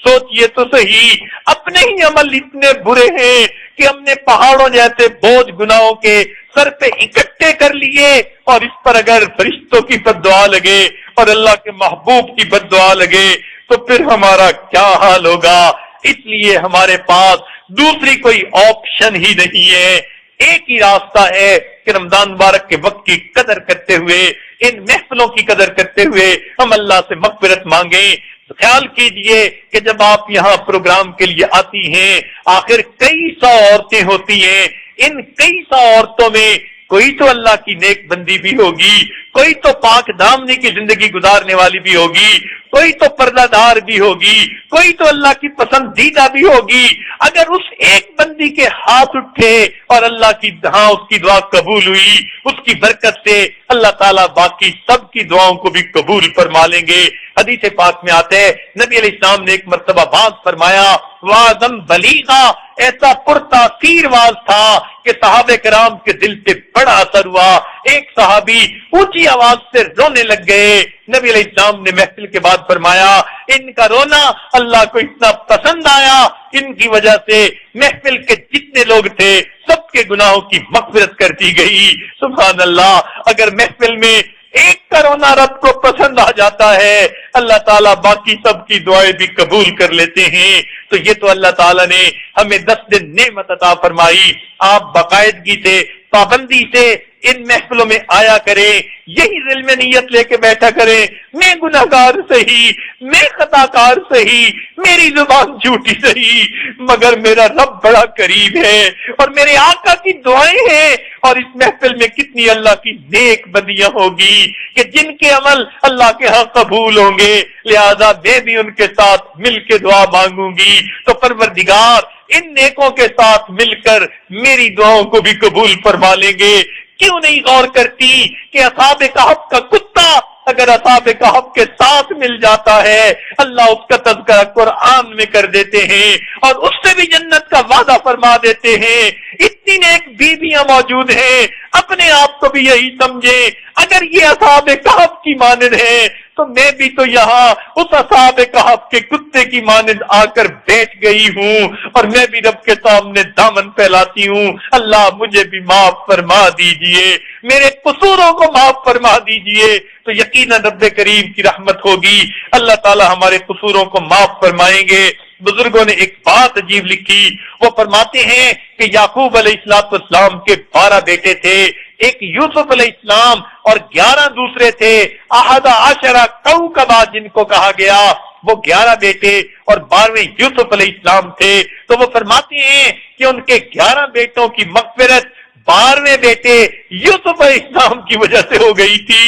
سوچئے تو صحیح، اپنے ہی عمل اتنے برے ہیں کہ ہم نے پہاڑوں جیسے بوجھ گناہوں کے سر پہ اکٹھے کر لیے، اور اس پر اگر فرشتوں کی بد دعا لگے اور اللہ کے محبوب کی بد دعا لگے تو پھر ہمارا کیا حال ہوگا؟ اس لیے ہمارے پاس دوسری کوئی آپشن ہی نہیں ہے، ایک ہی راستہ ہے کہ رمضان مبارک کے وقت کی قدر کرتے ہوئے، ان محفلوں کی قدر کرتے ہوئے ہم اللہ سے مغفرت مانگیں۔ خیال کیجئے کہ جب آپ یہاں پروگرام کے لیے آتی ہیں، آخر کئی سو عورتیں ہوتی ہیں، ان کئی سو عورتوں میں کوئی تو اللہ کی نیک بندی بھی ہوگی، کوئی تو پاک دامنی کی زندگی گزارنے والی بھی ہوگی، کوئی تو پردہ دار بھی ہوگی، کوئی تو اللہ کی پسندیدہ بھی ہوگی۔ اگر اس ایک بندی کے ہاتھ اٹھے اور اللہ کی اس کی دعا قبول ہوئی، اس کی برکت سے اللہ تعالیٰ باقی سب کی دعاؤں کو بھی قبول فرما لیں گے۔ حدیث پاک میں آتے ہیں، نبی علیہ السلام نے ایک مرتبہ بات فرمایا، وعظم بلیغا، ایسا پرتاثیر واز تھا کہ صحابہ کرام کے دل سے بڑا اثر ہوا۔ ایک صحابی اونچی آواز سے رونے لگ گئے۔ نبی علیہ السلام نے محفل کے بعد فرمایا، ان کا رونا اللہ کو اتنا پسند آیا، ان کی وجہ سے محفل کے جتنے لوگ تھے سب کے گناہوں کی مغفرت کر دی گئی۔ سبحان اللہ، اگر محفل میں ایک کا رونا رب کو پسند آ جاتا ہے، اللہ تعالیٰ باقی سب کی دعائیں بھی قبول کر لیتے ہیں۔ تو یہ تو اللہ تعالیٰ نے ہمیں 10 دن نعمت عطا فرمائی۔ آپ باقاعدگی سے، پابندی سے ان محفلوں میں آیا کریں، یہی دل میں نیت لے کے بیٹھا کریں، میں گناہگار صحیح، میں خطا کار صحیح، میری زبان جھوٹی صحیح، مگر میرا رب بڑا قریب ہے، اور میرے آقا کی دعائیں ہیں اور اس محفل میں کتنی اللہ کی نیک بندیاں ہوگی کہ جن کے عمل اللہ کے ہاں قبول ہوں گے، لہذا میں بھی ان کے ساتھ مل کے دعا مانگوں گی تو پروردگار ان نیکوں کے ساتھ مل کر میری دعاؤں کو بھی قبول فرما لیں گے۔ کیوں نہیں غور کرتی کہ اصحاب کہف کا کتا اگر اصحاب کہف کے ساتھ مل جاتا ہے اللہ اس کا تذکرہ قرآن میں کر دیتے ہیں اور اس سے بھی جنت کا وعدہ فرما دیتے ہیں۔ اتنی نیک بیویاں موجود ہیں، اپنے آپ کو بھی یہی سمجھیں اگر یہ اصحاب کہف کی مانند ہے تو میں بھی تو یہاں اس اصحاب کہف کے کتے کی مانند آ کر بیٹھ گئی ہوں اور میں بھی رب کے سامنے دامن پھیلاتی ہوں، اللہ مجھے بھی معاف فرما دیجئے، میرے قصوروں کو معاف فرما دیجئے، تو یقیناً رب کریم کی رحمت ہوگی، اللہ تعالی ہمارے قصوروں کو معاف فرمائیں گے۔ بزرگوں نے ایک بات عجیب لکھی، وہ فرماتے ہیں کہ یعقوب علیہ السلام کے 12 بیٹے تھے، ایک یوسف علیہ السلام اور 11 دوسرے تھے، 11 کوكبا جن کو کہا گیا، وہ 11 بیٹے اور 12ویں یوسف علیہ السلام تھے۔ تو وہ فرماتے ہیں کہ ان کے 11 بیٹوں کی مغفرت 12ویں بیٹے یوسف علیہ السلام کی وجہ سے ہو گئی تھی۔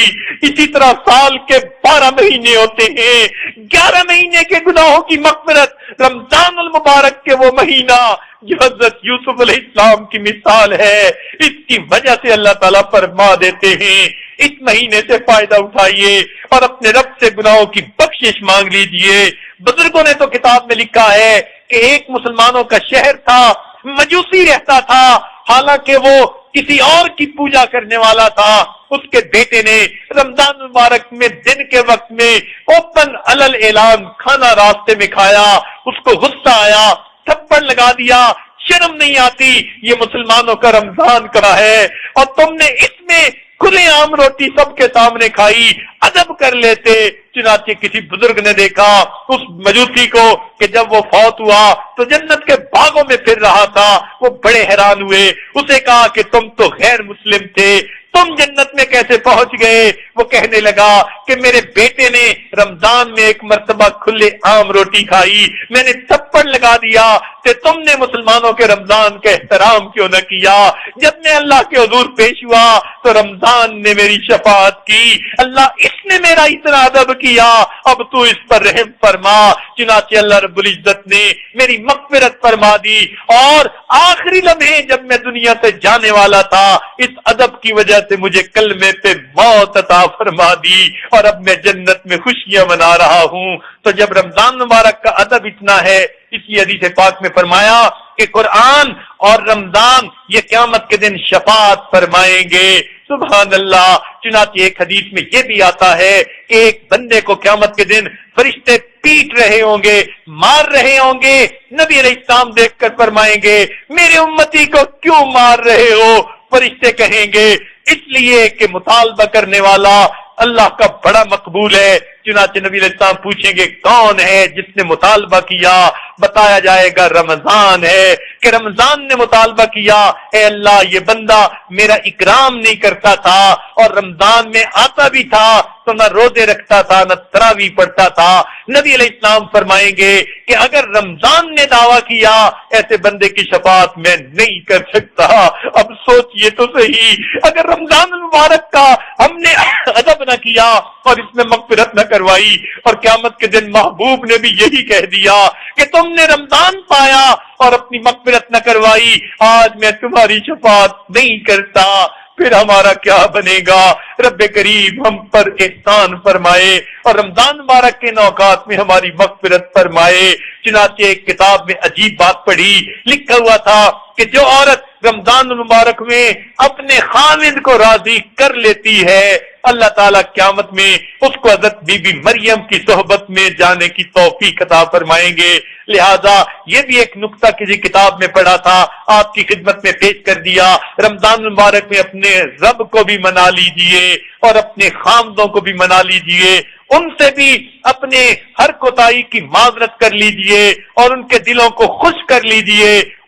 اسی طرح سال کے 12 مہینے ہوتے ہیں، 11 مہینے کے گناہوں کی مغفرت رمضان المبارک کے وہ مہینہ جو حضرت یوسف علیہ السلام کی مثال ہے، اس کی وجہ سے اللہ تعالیٰ فرما دیتے ہیں اس مہینے سے فائدہ اٹھائیے اور اپنے رب سے گناہوں کی بخشش مانگ لیجئے۔ بزرگوں نے تو کتاب میں لکھا ہے کہ ایک مسلمانوں کا شہر تھا، مجوسی رہتا تھا، حالانکہ وہ کسی اور کی پوجا کرنے والا تھا۔ اس کے بیٹے نے رمضان مبارک میں دن کے وقت میں اوپن علل اعلان کھانا راستے میں کھایا، اس کو غصہ آیا، تھپڑ لگا دیا، شرم نہیں آتی، یہ مسلمانوں کا رمضان کرا ہے اور تم نے اس میں کھلے عام روٹی سب کے سامنے کھائی، ادب کر لیتے۔ چنانچہ کسی بزرگ نے دیکھا اس مجوسی کو کہ جب وہ فوت ہوا تو جنت کے باغوں میں پھر رہا تھا، وہ بڑے حیران ہوئے، اسے کہا کہ تم تو غیر مسلم تھے، تم جنت میں کیسے پہنچ گئے؟ وہ کہنے لگا کہ میرے بیٹے نے رمضان میں ایک مرتبہ کھلے عام روٹی کھائی، میں نے تھپڑ لگا دیا کہ تم نے مسلمانوں کے رمضان کا احترام کیوں نہ کیا۔ جب میں اللہ کے حضور پیش ہوا تو رمضان نے میری شفاعت کی، اللہ اس نے میرا اتنا ادب کیا، اب تو اس پر رحم فرما۔ چنانچہ اللہ رب العزت نے میری مغفرت فرما دی اور آخری لمحے جب میں دنیا سے جانے والا تھا اس ادب کی وجہ سے مجھے کلمے پہ موت عطا فرما دی اور اب میں جنت میں خوشیاں منا رہا ہوں۔ تو جب رمضان مبارک کا ادب اتنا ہے، اسی حدیث پاک میں فرمایا کہ قرآن اور رمضان یہ قیامت کے دن شفاعت فرمائیں گے۔ سبحان اللہ۔ چنانچہ ایک حدیث میں یہ بھی آتا ہے کہ ایک بندے کو قیامت کے دن فرشتے پیٹ رہے ہوں گے، مار رہے ہوں گے، نبی علیہ السلام دیکھ کر فرمائیں گے میرے امتی کو کیوں مار رہے ہو؟ فرشتے کہیں گے اس لیے کہ مطالبہ کرنے والا اللہ کا بڑا مقبول ہے۔ چنانچہ نبی علیہ السلام پوچھیں گے کون ہے جس نے مطالبہ کیا؟ بتایا جائے گا رمضان ہے کہ رمضان نے مطالبہ کیا، اے اللہ یہ بندہ میرا اکرام نہیں کرتا تھا اور رمضان میں آتا بھی تھا تو نہ روزے رکھتا تھا نہ تراویح پڑھتا تھا۔ نبی علیہ السلام فرمائیں گے کہ اگر رمضان نے دعویٰ کیا ایسے بندے کی شفاعت میں نہیں کر سکتا۔ اب سوچئے تو صحیح، اگر رمضان المبارک کا ہم نے ادب نہ کیا اور اس میں مغفرت نہ کروائی اور قیامت کے دن محبوب نے بھی یہی کہہ دیا کہ تم نے رمضان پایا اور اپنی مغفرت نہ کروائی، آج میں تمہاری شفاعت نہیں کرتا، پھر ہمارا کیا بنے گا؟ رب کریم ہم پر احسان فرمائے اور رمضان مبارک کے اوقات میں ہماری مغفرت فرمائے۔ چنانچہ ایک کتاب میں عجیب بات پڑھی، لکھا ہوا تھا کہ جو عورت رمضان المبارک میں اپنے خاوند کو راضی کر لیتی ہے اللہ تعالیٰ قیامت میں اس کو حضرت بی بی مریم کی صحبت میں جانے کی توفیق عطا فرمائیں گے۔ لہذا یہ بھی ایک نقطہ کسی کتاب میں پڑھا تھا، آپ کی خدمت میں پیش کر دیا۔ رمضان المبارک میں اپنے رب کو بھی منا لیجئے اور اپنے خامدوں کو بھی منا لیجئے، ان سے بھی اپنے ہر کوتاہی کی معذرت کر لیجئے اور ان کے دلوں کو خوش کر لیجئے،